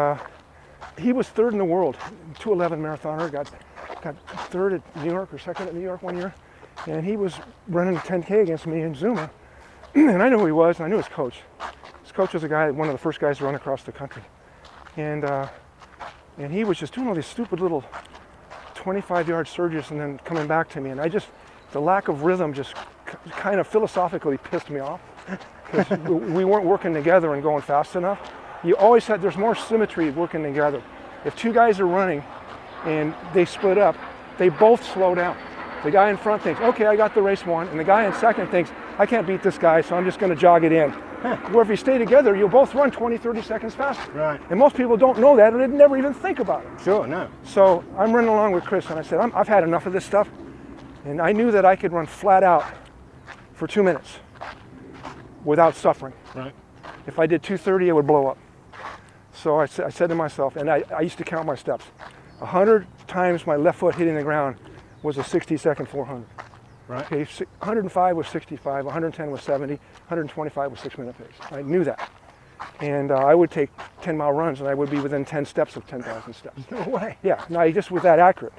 Speaker 2: he was 3rd in the world, 2:11 marathoner, got 3rd at New York or 2nd at New York one year. And he was running a 10K against me in Zuma. And I knew who he was, and I knew his coach. His coach was one of the first guys to run across the country. And he was just doing all these stupid little 25-yard surges and then coming back to me. And the lack of rhythm just kind of philosophically pissed me off. Because we weren't working together and going fast enough. There's more symmetry working together. If 2 guys are running and they split up, they both slow down. The guy in front thinks, okay, I got the race won. And the guy in second thinks, I can't beat this guy, so I'm just going to jog it in. Where if you stay together, you'll both run 20, 30 seconds faster.
Speaker 1: Right.
Speaker 2: And most people don't know that, and they'd never even think about it.
Speaker 1: Sure, no.
Speaker 2: So I'm running along with Chris, and I said, I've had enough of this stuff. And I knew that I could run flat out for 2 minutes without suffering.
Speaker 1: Right.
Speaker 2: If I did 2:30, it would blow up. So I said to myself, and I used to count my steps. 100 times my left foot hitting the ground was a 60-second 400.
Speaker 1: Right.
Speaker 2: Okay, 105 was 65, 110 was 70, 125 was 6-minute pace. I knew that. And I would take 10-mile runs, and I would be within 10 steps of 10,000 steps.
Speaker 1: No way.
Speaker 2: Yeah, no, I just was that accurate.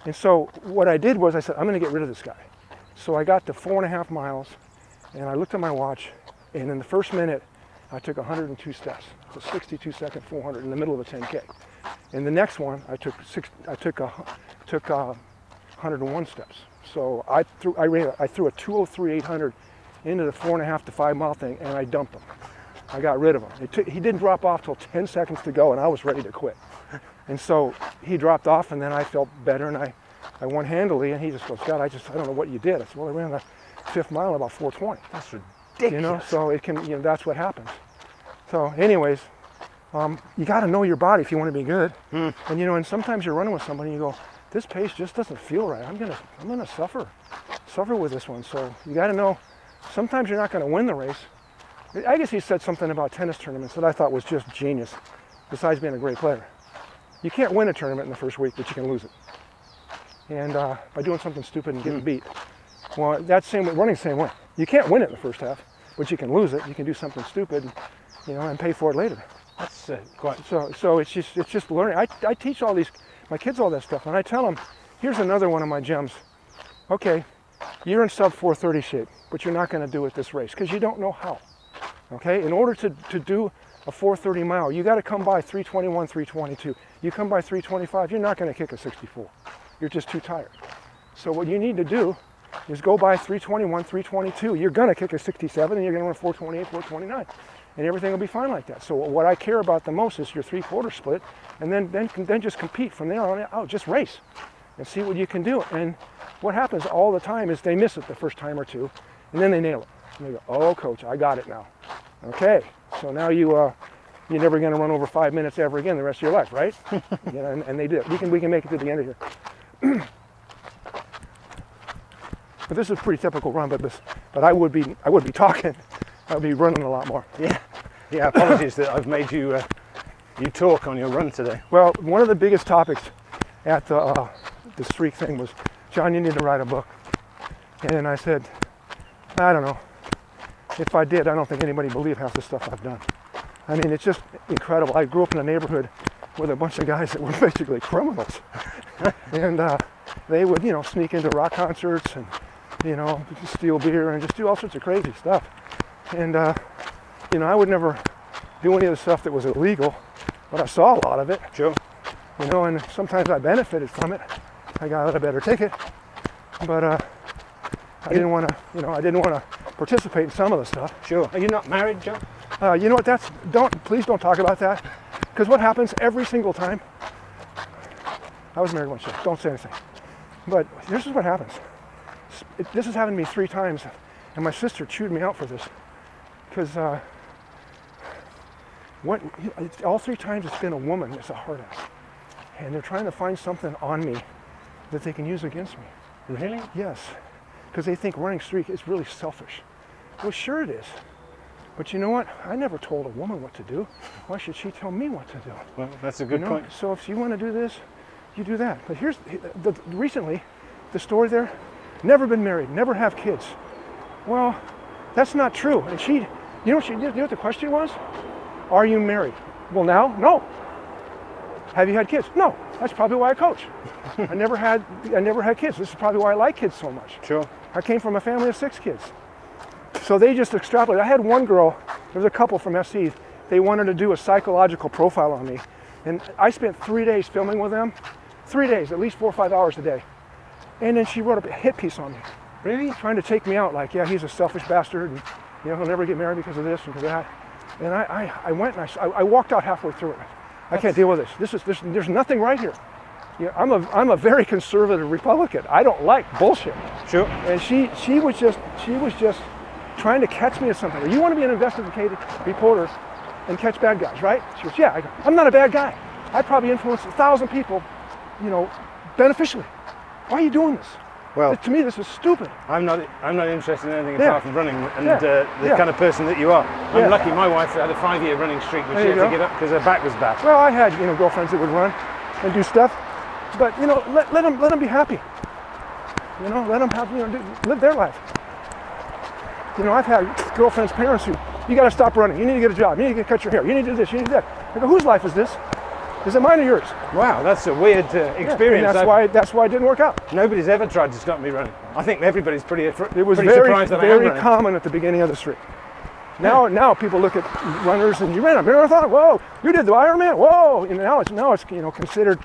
Speaker 2: And so what I did was I said, I'm going to get rid of this guy. So I got to 4.5 miles, and I looked at my watch, and in the first minute, I took 102 steps. It's a 62-second 400 in the middle of a 10K. In the next one, I took 101 steps. So I threw a 203-800 into the 4.5 to 5 mile thing, and I dumped him. I got rid of him. He didn't drop off till 10 seconds to go, and I was ready to quit. And so he dropped off, and then I felt better, and I won handily. And he just goes, God, I don't know what you did. I said, well, I ran the 5th mile in about 4:20.
Speaker 1: That's ridiculous.
Speaker 2: You know, so it can, that's what happens. So, anyways, you got to know your body if you want to be good. And and sometimes you're running with somebody, and you go, this pace just doesn't feel right. I'm gonna suffer with this one. So you got to know. Sometimes you're not going to win the race. I guess he said something about tennis tournaments that I thought was just genius. Besides being a great player, you can't win a tournament in the first week, but you can lose it. And by doing something stupid and getting beat. Well, that's same way, running the same way. You can't win it in the first half, but you can lose it. You can do something stupid, and pay for it later.
Speaker 1: That's quite.
Speaker 2: So it's just learning. I teach my kids all that stuff, and I tell them, here's another one of my gems. Okay, you're in sub 430 shape, but you're not going to do it this race because you don't know how. Okay, in order to do a 430 mile, you got to come by 321, 322. You come by 325, you're not going to kick a 64. You're just too tired. So what you need to do is go by 321, 322. You're going to kick a 67, and you're going to run 428, 429. And everything will be fine like that. So what I care about the most is your 3/4 split, and then just compete from there on out. Just race and see what you can do. And what happens all the time is they miss it the first time or two, and then they nail it. And they go, oh, coach, I got it now. Okay, so now you're never going to run over 5 minutes ever again the rest of your life, right? And they did. We can make it to the end of here. But this is a pretty typical run. But I would be talking. I would be running a lot more.
Speaker 1: Yeah. Apologies that I've made you talk on your run today.
Speaker 2: Well, one of the biggest topics at the streak thing was, John, you need to write a book. And I said, I don't know. If I did, I don't think anybody believed half the stuff I've done. I mean, it's just incredible. I grew up in a neighborhood with a bunch of guys that were basically criminals. And they would, sneak into rock concerts and, steal beer and just do all sorts of crazy stuff. And, I would never do any of the stuff that was illegal, but I saw a lot of it.
Speaker 1: Sure.
Speaker 2: And sometimes I benefited from it. I got a better ticket, but I didn't want to, participate in some of the stuff.
Speaker 1: Sure. Are you not married, John?
Speaker 2: You know what? Please don't talk about that, because what happens every single time. I was married once. Don't say anything. But this is what happens. This has happened to me 3 times, and my sister chewed me out for this, because all 3 times it's been a woman that's a hard ass, and they're trying to find something on me that they can use against me.
Speaker 1: Really?
Speaker 2: Yes, because they think running streak is really selfish. Well, sure it is. But you know what? I never told a woman what to do. Why should she tell me what to do?
Speaker 1: Well, that's a good point.
Speaker 2: So if you want to do this, you do that. But here's recently, the story there, never been married, never have kids. Well, that's not true. And you know what the question was? Are you married? Well, now, no. Have you had kids? No. That's probably why I coach. I never had kids. This is probably why I like kids so much.
Speaker 1: Sure.
Speaker 2: I came from a family of 6 kids. So they just extrapolated. I had one girl, there was a couple from SC, they wanted to do a psychological profile on me. And I spent 3 days filming with them. 3 days, at least 4 or 5 hours a day. And then she wrote a hit piece on me.
Speaker 1: Really?
Speaker 2: Trying to take me out, like, yeah, he's a selfish bastard, and he'll never get married because of this and because of that. And I went and I walked out halfway through it. I can't deal with this. There's nothing right here. I'm a very conservative Republican. I don't like bullshit.
Speaker 1: Sure.
Speaker 2: And she was just trying to catch me at something. You want to be an investigative reporter and catch bad guys, right? She goes, yeah. I go, I'm not a bad guy. I probably influenced 1,000 people, beneficially. Why are you doing this?
Speaker 1: Well,
Speaker 2: to me, this is stupid.
Speaker 1: I'm not interested in anything
Speaker 2: Yeah.
Speaker 1: apart from running and
Speaker 2: Yeah.
Speaker 1: the
Speaker 2: Yeah.
Speaker 1: kind of person that you are. I'm
Speaker 2: Yeah.
Speaker 1: lucky. My wife had a 5-year running streak, but
Speaker 2: There
Speaker 1: she
Speaker 2: you
Speaker 1: had to
Speaker 2: go.
Speaker 1: give up because her back was bad.
Speaker 2: Well, I had girlfriends that would run and do stuff, but let them be happy. Let them have live their life. I've had girlfriends' parents who, you got to stop running. You need to get a job. You need to cut your hair. You need to do this. You need to do that. I go, whose life is this? Is it mine or yours?
Speaker 1: Wow, that's a weird experience.
Speaker 2: Yeah, that's why it didn't work out.
Speaker 1: Nobody's ever tried to stop me running. I think everybody's pretty
Speaker 2: It was
Speaker 1: pretty
Speaker 2: very,
Speaker 1: surprised that I am
Speaker 2: very
Speaker 1: running.
Speaker 2: common at the beginning of the streak. Now people look at runners and you ran a marathon. Whoa, you did the Ironman. Whoa, and now it's considered,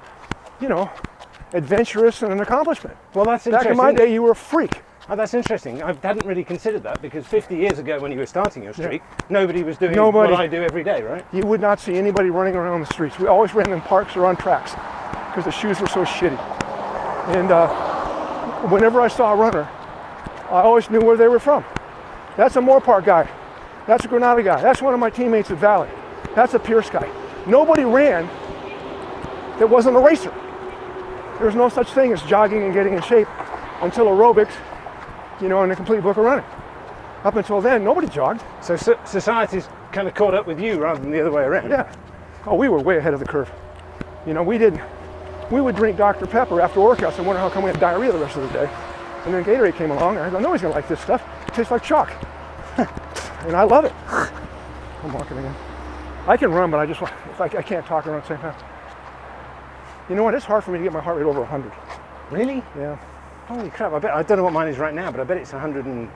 Speaker 2: adventurous and an accomplishment.
Speaker 1: Well, that's
Speaker 2: Back
Speaker 1: interesting.
Speaker 2: in my day, you were a freak.
Speaker 1: Oh, that's interesting. I hadn't really considered that because 50 years ago when you were starting your streak, nobody was doing what I do every day, right?
Speaker 2: You would not see anybody running around the streets. We always ran in parks or on tracks because the shoes were so shitty. And whenever I saw a runner, I always knew where they were from. That's a Moore Park guy. That's a Granada guy. That's one of my teammates at Valley. That's a Pierce guy. Nobody ran that wasn't a racer. There's no such thing as jogging and getting in shape until aerobics, and a complete book of running. Up until then, nobody jogged.
Speaker 1: So society's kind of caught up with you rather than the other way around.
Speaker 2: Yeah. Oh, we were way ahead of the curve. We would drink Dr. Pepper after workouts and wonder how come we had diarrhea the rest of the day. And then Gatorade came along, and I go, nobody's gonna like this stuff. It tastes like chalk. And I love it. I'm walking again. I can run, but I can't talk around at the same time. You know what? It's hard for me to get my heart rate over 100.
Speaker 1: Really?
Speaker 2: Yeah.
Speaker 1: Holy crap, I don't know what mine is right now, but I bet it's 115.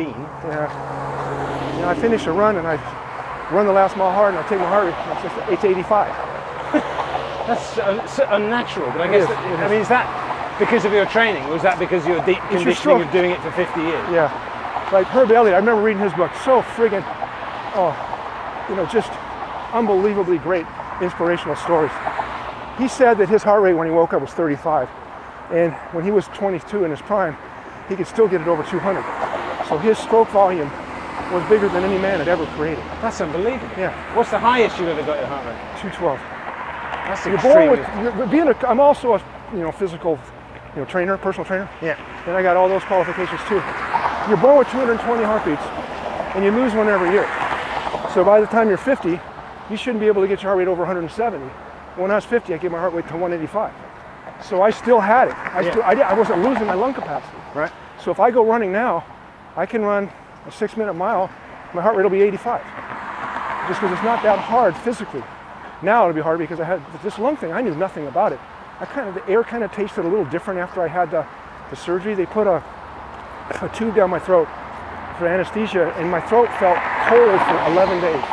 Speaker 2: Yeah. I finish a run and I run the last mile hard and I take my heart rate, it's 85.
Speaker 1: That's so unnatural, but I guess, is that because of your training, or is that because of your deep conditioning of doing it for 50 years?
Speaker 2: Yeah. Like Herb Elliott, I remember reading his book, so friggin', just unbelievably great inspirational stories. He said that his heart rate when he woke up was 35. And when he was 22 in his prime, he could still get it over 200. So his stroke volume was bigger than any man had ever created.
Speaker 1: That's unbelievable.
Speaker 2: Yeah.
Speaker 1: What's the highest you've ever got your heart rate?
Speaker 2: 212.
Speaker 1: That's
Speaker 2: You're born
Speaker 1: extremely...
Speaker 2: with, I'm also a physical, trainer, personal trainer.
Speaker 1: Yeah.
Speaker 2: And I got all those qualifications too. You're born with 220 heartbeats, and you lose one every year. So by the time you're 50, you shouldn't be able to get your heart rate over 170. When I was 50, I gave my heart rate to 185. So I still had it. I wasn't losing my lung capacity.
Speaker 1: Right.
Speaker 2: So if I go running now, I can run a 6-minute mile, my heart rate will be 85. Just because it's not that hard physically. Now it'll be hard because I had this lung thing, I knew nothing about it. The air kind of tasted a little different after I had the surgery. They put a tube down my throat for anesthesia, and my throat felt cold for 11 days.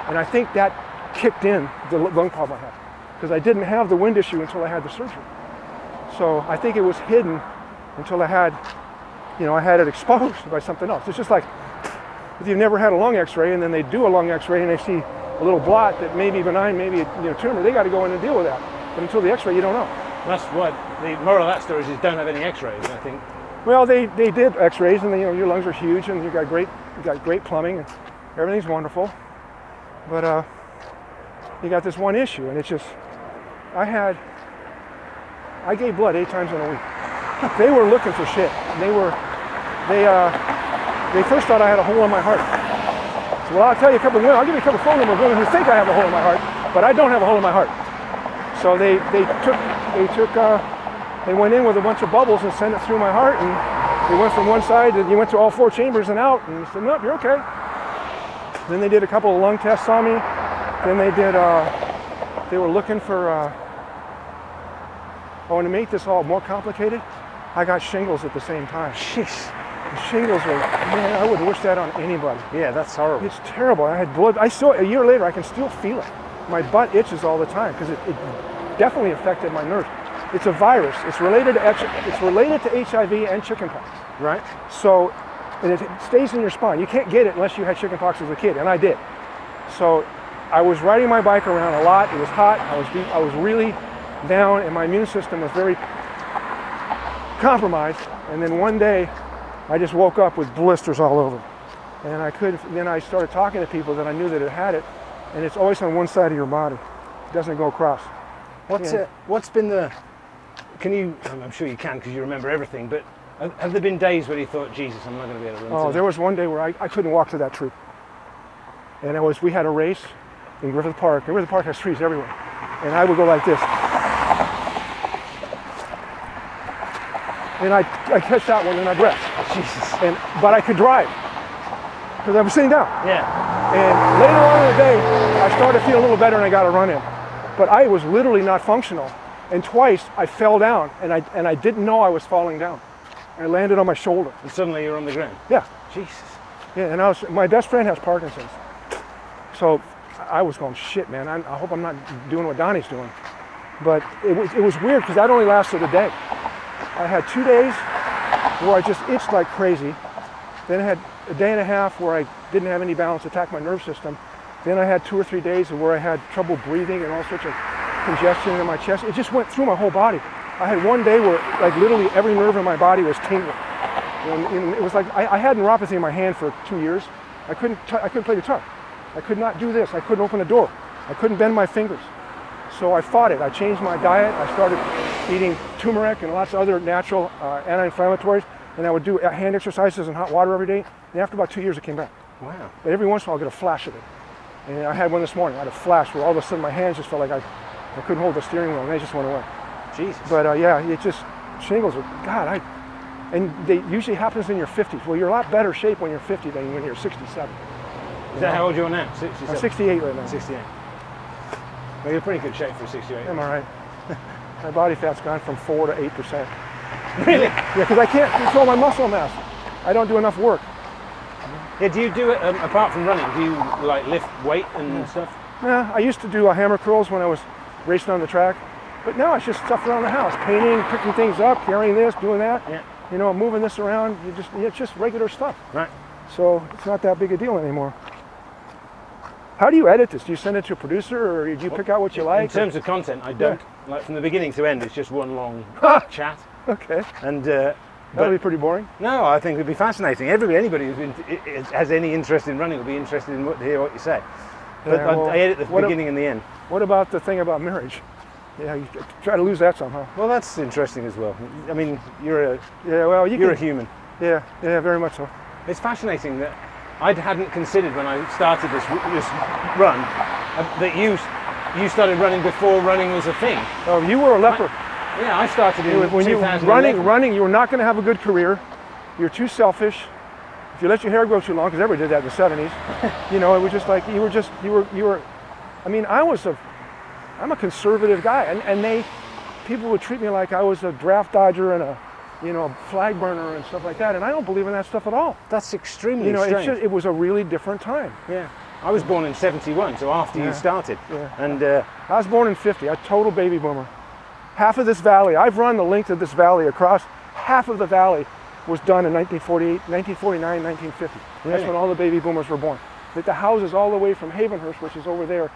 Speaker 2: And I think that kicked in the lung problem I had, because I didn't have the wind issue until I had the surgery. So I think it was hidden until I had it exposed by something else. It's just like if you've never had a lung x-ray and then they do a lung x-ray and they see a little blot that may be benign, maybe a tumor, they got to go in and deal with that. But until the x-ray, you don't know.
Speaker 1: That's what the moral of that story is don't have any x-rays, I think.
Speaker 2: Well, they did x-rays and your lungs are huge and you got great plumbing and everything's wonderful. But you got this one issue, and it's just, I gave blood 8 times in a week. They were looking for shit. They first thought I had a hole in my heart. So, well, I'll give you a couple phone numbers of women who think I have a hole in my heart, but I don't have a hole in my heart. So they went in with a bunch of bubbles and sent it through my heart, and they went from one side, and you went through all 4 chambers and out, and he said, nope, you're okay. Then they did a couple of lung tests on me. Then they were looking for, and to make this all more complicated, I got shingles at the same time.
Speaker 1: Jeez.
Speaker 2: The shingles were, man, I wouldn't wish that on anybody.
Speaker 1: Yeah, that's horrible.
Speaker 2: It's terrible. I had blood. A year later, I can still feel it. My butt itches all the time because it definitely affected my nerves. It's a virus. It's related to HIV and chickenpox.
Speaker 1: Right.
Speaker 2: So, and it stays in your spine. You can't get it unless you had chickenpox as a kid, and I did. So, I was riding my bike around a lot. It was hot. I was really down, and my immune system was very compromised. And then one day, I just woke up with blisters all over. And then I started talking to people that I knew that had it, and it's always on one side of your body. It doesn't go across.
Speaker 1: What's been the, I'm sure you can because you remember everything, but have there been days where you thought, Jesus, I'm not going to be able to run today?
Speaker 2: There was one day where I couldn't walk to that tree. And we had a race in Griffith Park. Griffith Park has trees everywhere. And I would go like this. And I catch that one in my breath.
Speaker 1: Jesus.
Speaker 2: But I could drive because I was sitting down.
Speaker 1: Yeah.
Speaker 2: And later on in the day, I started to feel a little better and I got a run in. But I was literally not functional. And twice I fell down and I didn't know I was falling down. I landed on my shoulder.
Speaker 1: And suddenly you're on the ground.
Speaker 2: Yeah.
Speaker 1: Jesus.
Speaker 2: Yeah, and my best friend has Parkinson's. So I was going, shit, man, I hope I'm not doing what Donnie's doing. But it was weird because that only lasted a day. I had 2 days where I just itched like crazy. Then I had a day and a half where I didn't have any balance, attacked my nerve system. Then I had 2 or 3 days where I had trouble breathing and all sorts of congestion in my chest. It just went through my whole body. I had one day where like literally every nerve in my body was tingling. And it was like I had neuropathy in my hand for 2 years. I couldn't play guitar. I could not do this. I couldn't open a door. I couldn't bend my fingers. So I fought it. I changed my diet. I started eating turmeric and lots of other natural anti-inflammatories. And I would do hand exercises and hot water every day. And after about 2 years, it came back.
Speaker 1: Wow.
Speaker 2: But every once in a while, I'll get a flash of it. And I had one this morning. I had a flash where all of a sudden my hands just felt like I couldn't hold the steering wheel, and they just went away.
Speaker 1: Jesus.
Speaker 2: But it just, shingles, God, and they usually happens in your 50s. Well, you're a lot better shape when you're 50 than when you're 67.
Speaker 1: Is that how old you are now? 67?
Speaker 2: I'm 68 right now.
Speaker 1: 68. Well, you're in pretty good shape for 68.
Speaker 2: I'm all right. My body fat's gone from 4 to 8%.
Speaker 1: Really?
Speaker 2: Yeah, because I can't control my muscle mass. I don't do enough work.
Speaker 1: Yeah, do you do it, apart from running, do you like lift weight and stuff?
Speaker 2: Yeah, I used to do hammer curls when I was racing on the track. But now it's just stuff around the house, painting, picking things up, carrying this, doing that. Yeah. You know, moving this around. It's just regular stuff.
Speaker 1: Right.
Speaker 2: So it's not that big a deal anymore. How do you edit this? Do you send it to a producer, or do you pick out what you like?
Speaker 1: In terms of content, I don't. Yeah. Like from the beginning to end, it's just one long chat.
Speaker 2: Okay.
Speaker 1: And
Speaker 2: that'll be pretty boring.
Speaker 1: No, I think it'd be fascinating. Anybody has any interest in running will be interested in to hear what you say. But yeah, I edit the beginning and the end.
Speaker 2: What about the thing about marriage? Yeah, you try to lose that somehow.
Speaker 1: Well, that's interesting as well. I mean, you're a human.
Speaker 2: Yeah, very much so.
Speaker 1: It's fascinating that I hadn't considered when I started this run that you started running before running was a thing.
Speaker 2: Oh, you were a leper.
Speaker 1: I started in
Speaker 2: when
Speaker 1: 2011.
Speaker 2: you running, you were not going to have a good career. You're too selfish. If you let your hair grow too long, because everybody did that in the 70s, it was just like you were. I mean, I'm a conservative guy, and people would treat me like I was a draft dodger and a flag burner and stuff like that, and I don't believe in that stuff at all.
Speaker 1: That's extremely strange.
Speaker 2: It was a really different time.
Speaker 1: Yeah. I was born in 71, so after you started.
Speaker 2: Yeah.
Speaker 1: And
Speaker 2: I was born in 50, a total baby boomer. Half of this valley, I've run the length of this valley across, half of the valley was done in 1948, 1949, 1950. Really? That's when all the baby boomers were born. The houses all the way from Havenhurst, which is over there,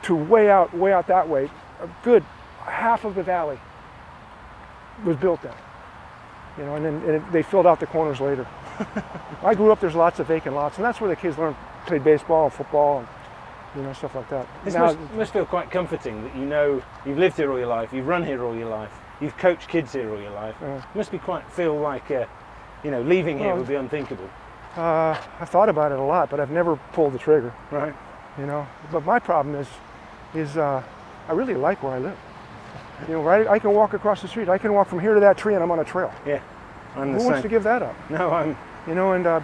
Speaker 2: to way out that way, a good half of the valley was built then. And then they filled out the corners later. I grew up, there's lots of vacant lots, and that's where the kids played baseball and football and stuff like that.
Speaker 1: This must feel quite comforting that you've lived here all your life, you've run here all your life, you've coached kids here all your life. It must be feel like leaving here would be unthinkable.
Speaker 2: I thought about it a lot, but I've never pulled the trigger.
Speaker 1: Right.
Speaker 2: But my problem is I really like where I live. Right? I can walk across the street. I can walk from here to that tree, and I'm on a trail.
Speaker 1: Yeah.
Speaker 2: Who wants to give that up?
Speaker 1: No,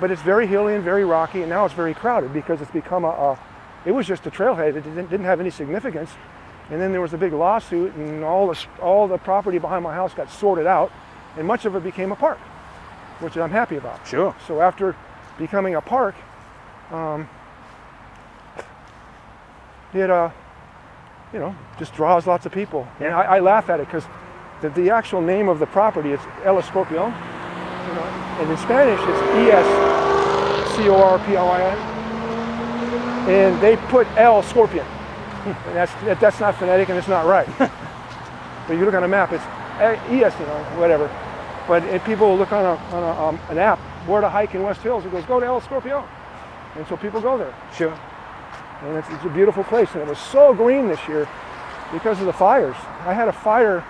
Speaker 2: but it's very hilly and very rocky, and now it's very crowded because it's become it was just a trailhead. It didn't have any significance, and then there was a big lawsuit, and all the property behind my house got sorted out, and much of it became a park, which I'm happy about.
Speaker 1: Sure.
Speaker 2: So after becoming a park, it just draws lots of people. Yeah. And I laugh at it because the actual name of the property is El Escorpion, and in Spanish it's Escorpion, and they put El Scorpion, and that's not phonetic and it's not right. But you look on a map, it's ES, whatever. But if people look on an app, where to hike in West Hills, it goes, go to El Escorpion. And so people go there.
Speaker 1: Sure.
Speaker 2: And it's a beautiful place. And it was so green this year because of the fires. I had a fire,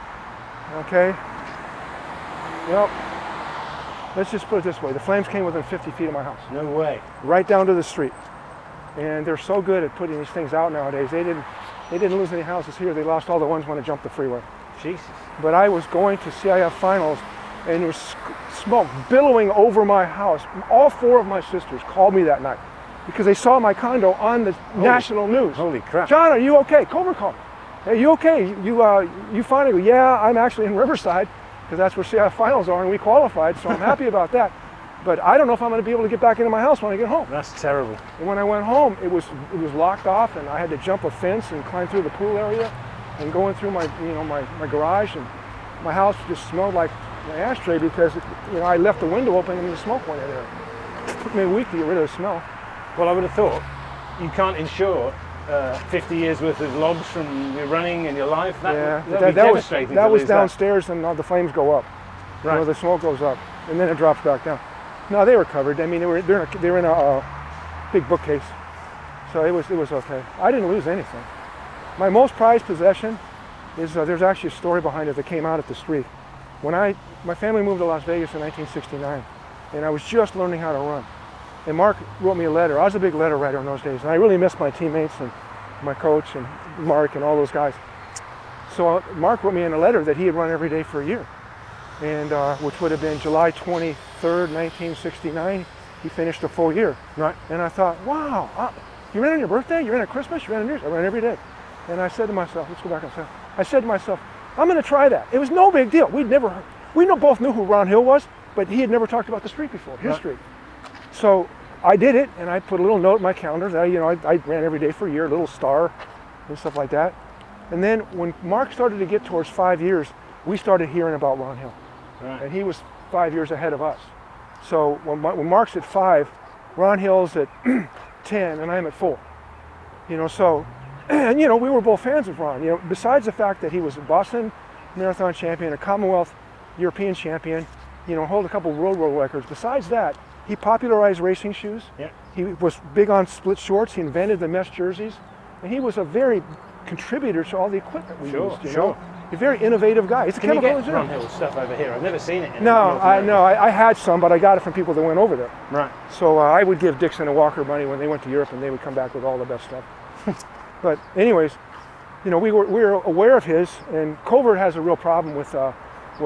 Speaker 2: okay. Well, let's just put it this way. The flames came within 50 feet of my house.
Speaker 1: No way.
Speaker 2: Right down to the street. And they're so good at putting these things out nowadays. They didn't lose any houses here. They lost all the ones when it jumped the freeway.
Speaker 1: Jesus.
Speaker 2: But I was going to CIF finals, and there was smoke billowing over my house. All 4 of my sisters called me that night because they saw my condo on the national news.
Speaker 1: Holy crap.
Speaker 2: John, are you okay? Cobra called me. Hey, you okay? You finally go, yeah, I'm actually in Riverside because that's where CIF finals are, and we qualified, so I'm happy about that. But I don't know if I'm going to be able to get back into my house when I get home.
Speaker 1: That's terrible.
Speaker 2: And when I went home, it was locked off, and I had to jump a fence and climb through the pool area and going through my garage, and my house just smelled like my ashtray because I left the window open and the smoke went in there. It took me a week to get rid of the smell.
Speaker 1: Well, I would have thought you can't insure 50 years worth of logs from your running and your life. That would be devastating.
Speaker 2: That was downstairs, and the flames go up.
Speaker 1: Right.
Speaker 2: The smoke goes up, and then it drops back down. No, they were covered. I mean, they're in a big bookcase, so it was okay. I didn't lose anything. My most prized possession is there's actually a story behind it that came out at the street. When my family moved to Las Vegas in 1969, and I was just learning how to run. And Mark wrote me a letter. I was a big letter writer in those days, and I really missed my teammates and my coach and Mark and all those guys. So Mark wrote me in a letter that he had run every day for a year, and which would have been July 23rd, 1969. He finished a full year.
Speaker 1: Right.
Speaker 2: And I thought, wow, you ran on your birthday? You ran on Christmas? You ran on New Year's? I ran every day. And I said to myself, let's go back and say, I said to myself, I'm going to try that. It was no big deal. We both knew who Ron Hill was, but he had never talked about the street before, his street. So I did it, and I put a little note in my calendar that I ran every day for a year, a little star and stuff like that. And then when Mark started to get towards 5 years, we started hearing about Ron Hill.
Speaker 1: Right.
Speaker 2: And he was 5 years ahead of us. So when Mark's at 5, Ron Hill's at 10, and I'm at 4. And we were both fans of Ron. Besides the fact that he was a Boston Marathon champion, a Commonwealth European champion, hold a couple world records. Besides that, he popularized racing shoes.
Speaker 1: Yeah.
Speaker 2: He was big on split shorts. He invented the mesh jerseys, and he was a very contributor to all the equipment we used. He's a very innovative guy. He's a chemical engineer.
Speaker 1: Ron Hill stuff over here? I've never seen it.
Speaker 2: I had some, but I got it from people that went over there.
Speaker 1: Right.
Speaker 2: So I would give Dixon and Walker money when they went to Europe, and they would come back with all the best stuff. But anyways, we were aware of his, and Covert has a real problem with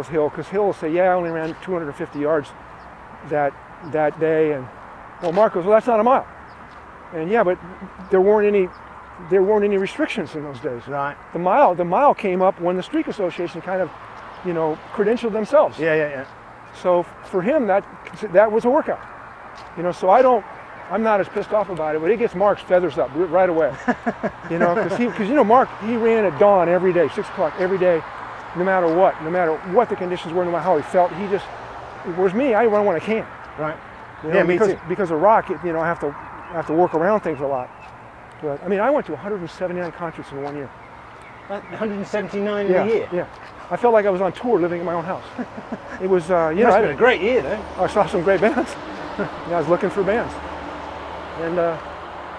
Speaker 2: Hill, because Hill will say, yeah, I only ran 250 yards that day, and Mark goes, well, that's not a mile. And yeah, but there weren't any restrictions in those days.
Speaker 1: Right.
Speaker 2: The mile came up when the Streak Association kind of, credentialed themselves.
Speaker 1: Yeah.
Speaker 2: So for him, that was a workout. So I'm not as pissed off about it, but it gets Mark's feathers up right away. Because Mark, he ran at dawn every day, 6 o'clock every day, no matter what the conditions were, no matter how he felt. Whereas me, I run when I can.
Speaker 1: Right.
Speaker 2: Me too. Because of rock, I have to work around things a lot. But I went to 179 concerts in 1 year.
Speaker 1: 179 in a year?
Speaker 2: Yeah. I felt like I was on tour living in my own house. It was,
Speaker 1: Must have been a great year, though.
Speaker 2: I saw some great bands. I was looking for bands. And that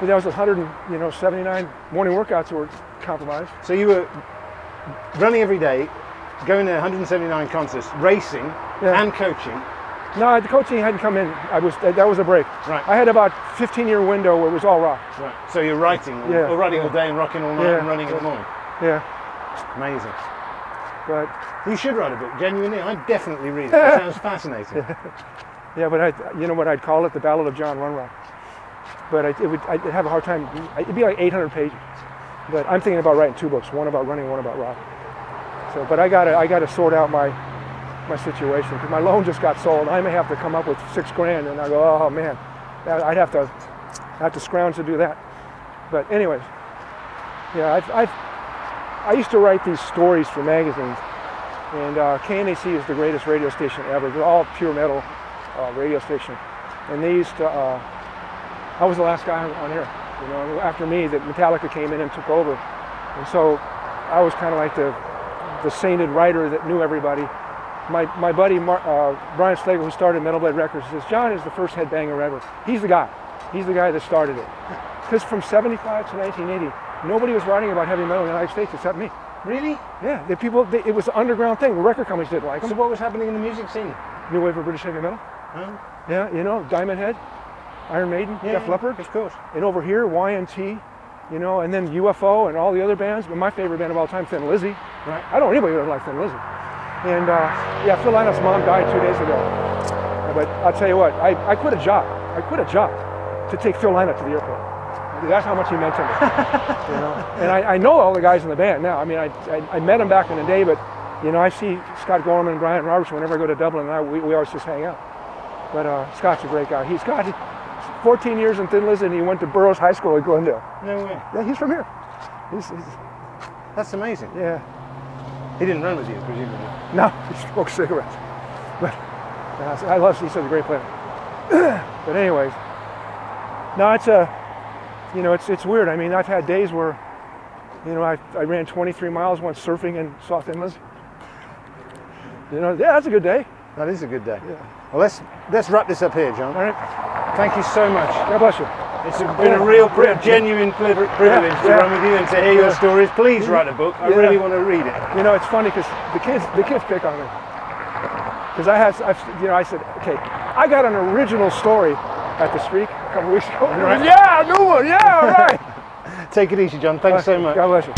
Speaker 2: was 179 morning workouts were compromised.
Speaker 1: So you were running every day, going to 179 concerts, racing and coaching.
Speaker 2: No, the coaching hadn't come in. That was a break.
Speaker 1: Right.
Speaker 2: I had about 15-year window where it was all rock.
Speaker 1: Right. So you're writing, or writing all day and rocking all night and running in the morning.
Speaker 2: Yeah.
Speaker 1: Amazing.
Speaker 2: But
Speaker 1: you should write a book. Genuinely, I'd definitely read it. It sounds fascinating.
Speaker 2: Yeah, but I'd call it the Ballad of John Runrock. But I'd have a hard time. It'd be like 800 pages. But I'm thinking about writing 2 books, one about running, one about rock. So, but I gotta sort out my situation, because my loan just got sold. I may have to come up with $6,000, and I go, oh man, I'd have to scrounge to do that. But anyways, I used to write these stories for magazines, and KNAC is the greatest radio station ever. They're all pure metal radio station, and they used to. I was the last guy on air. After me, that Metallica came in and took over, and so I was kind of like the the sainted writer that knew everybody. My buddy Brian Slagle, who started Metal Blade Records, says Jon is the first headbanger ever. He's the guy. He's the guy that started it. Because from 75 to 1980, nobody was writing about heavy metal in the United States except me.
Speaker 1: Really?
Speaker 2: Yeah, it was an underground thing. The record companies didn't like them.
Speaker 1: So what was happening in the music scene?
Speaker 2: New wave of British heavy metal.
Speaker 1: Huh?
Speaker 2: Yeah, you know, Diamond Head, Iron Maiden, Def Leppard.
Speaker 1: Of course.
Speaker 2: And over here, Y&T, you know, and then UFO and all the other bands. But my favorite band of all time, Thin Lizzy.
Speaker 1: Right.
Speaker 2: I don't know anybody who doesn't like Thin Lizzy. And yeah, Phil Lynot's mom died 2 days ago. But I'll tell you what, I quit a job. I quit a job to take Phil Lynott to the airport. That's how much he meant to me. You know? And I know all the guys in the band now. I mean, I met them back in the day, but you know, I see Scott Gorman and Brian Robertson whenever I go to Dublin, and we always just hang out. But Scott's a great guy. He's got 14 years in Thin Lizzy, and he went to Burroughs High School in Glendale.
Speaker 1: No way.
Speaker 2: Yeah, he's from here.
Speaker 1: That's amazing.
Speaker 2: Yeah.
Speaker 1: He didn't run with you, presumably.
Speaker 2: No, he smoked cigarettes. But I love. He's such a great player. But anyways, no, it's you know, it's weird. I mean, I've had days where, you know, I ran 23 miles once surfing and saw Thin Lizzy. You know, yeah, that's a good day.
Speaker 1: That is a good day.
Speaker 2: Yeah.
Speaker 1: Well, let's wrap this up here, Jon.
Speaker 2: All right.
Speaker 1: Thank you so much.
Speaker 2: God bless you.
Speaker 1: It's been a real genuine privilege to run with you and to hear your stories. Please write a book. I really want to read it.
Speaker 2: You know, it's funny because the kids pick on me. Because I said, okay, I got an original story at the Streak a couple weeks ago.
Speaker 1: Right.
Speaker 2: Yeah, a new one. Yeah, all right.
Speaker 1: Take it easy, Jon. Thanks so much.
Speaker 2: God bless you.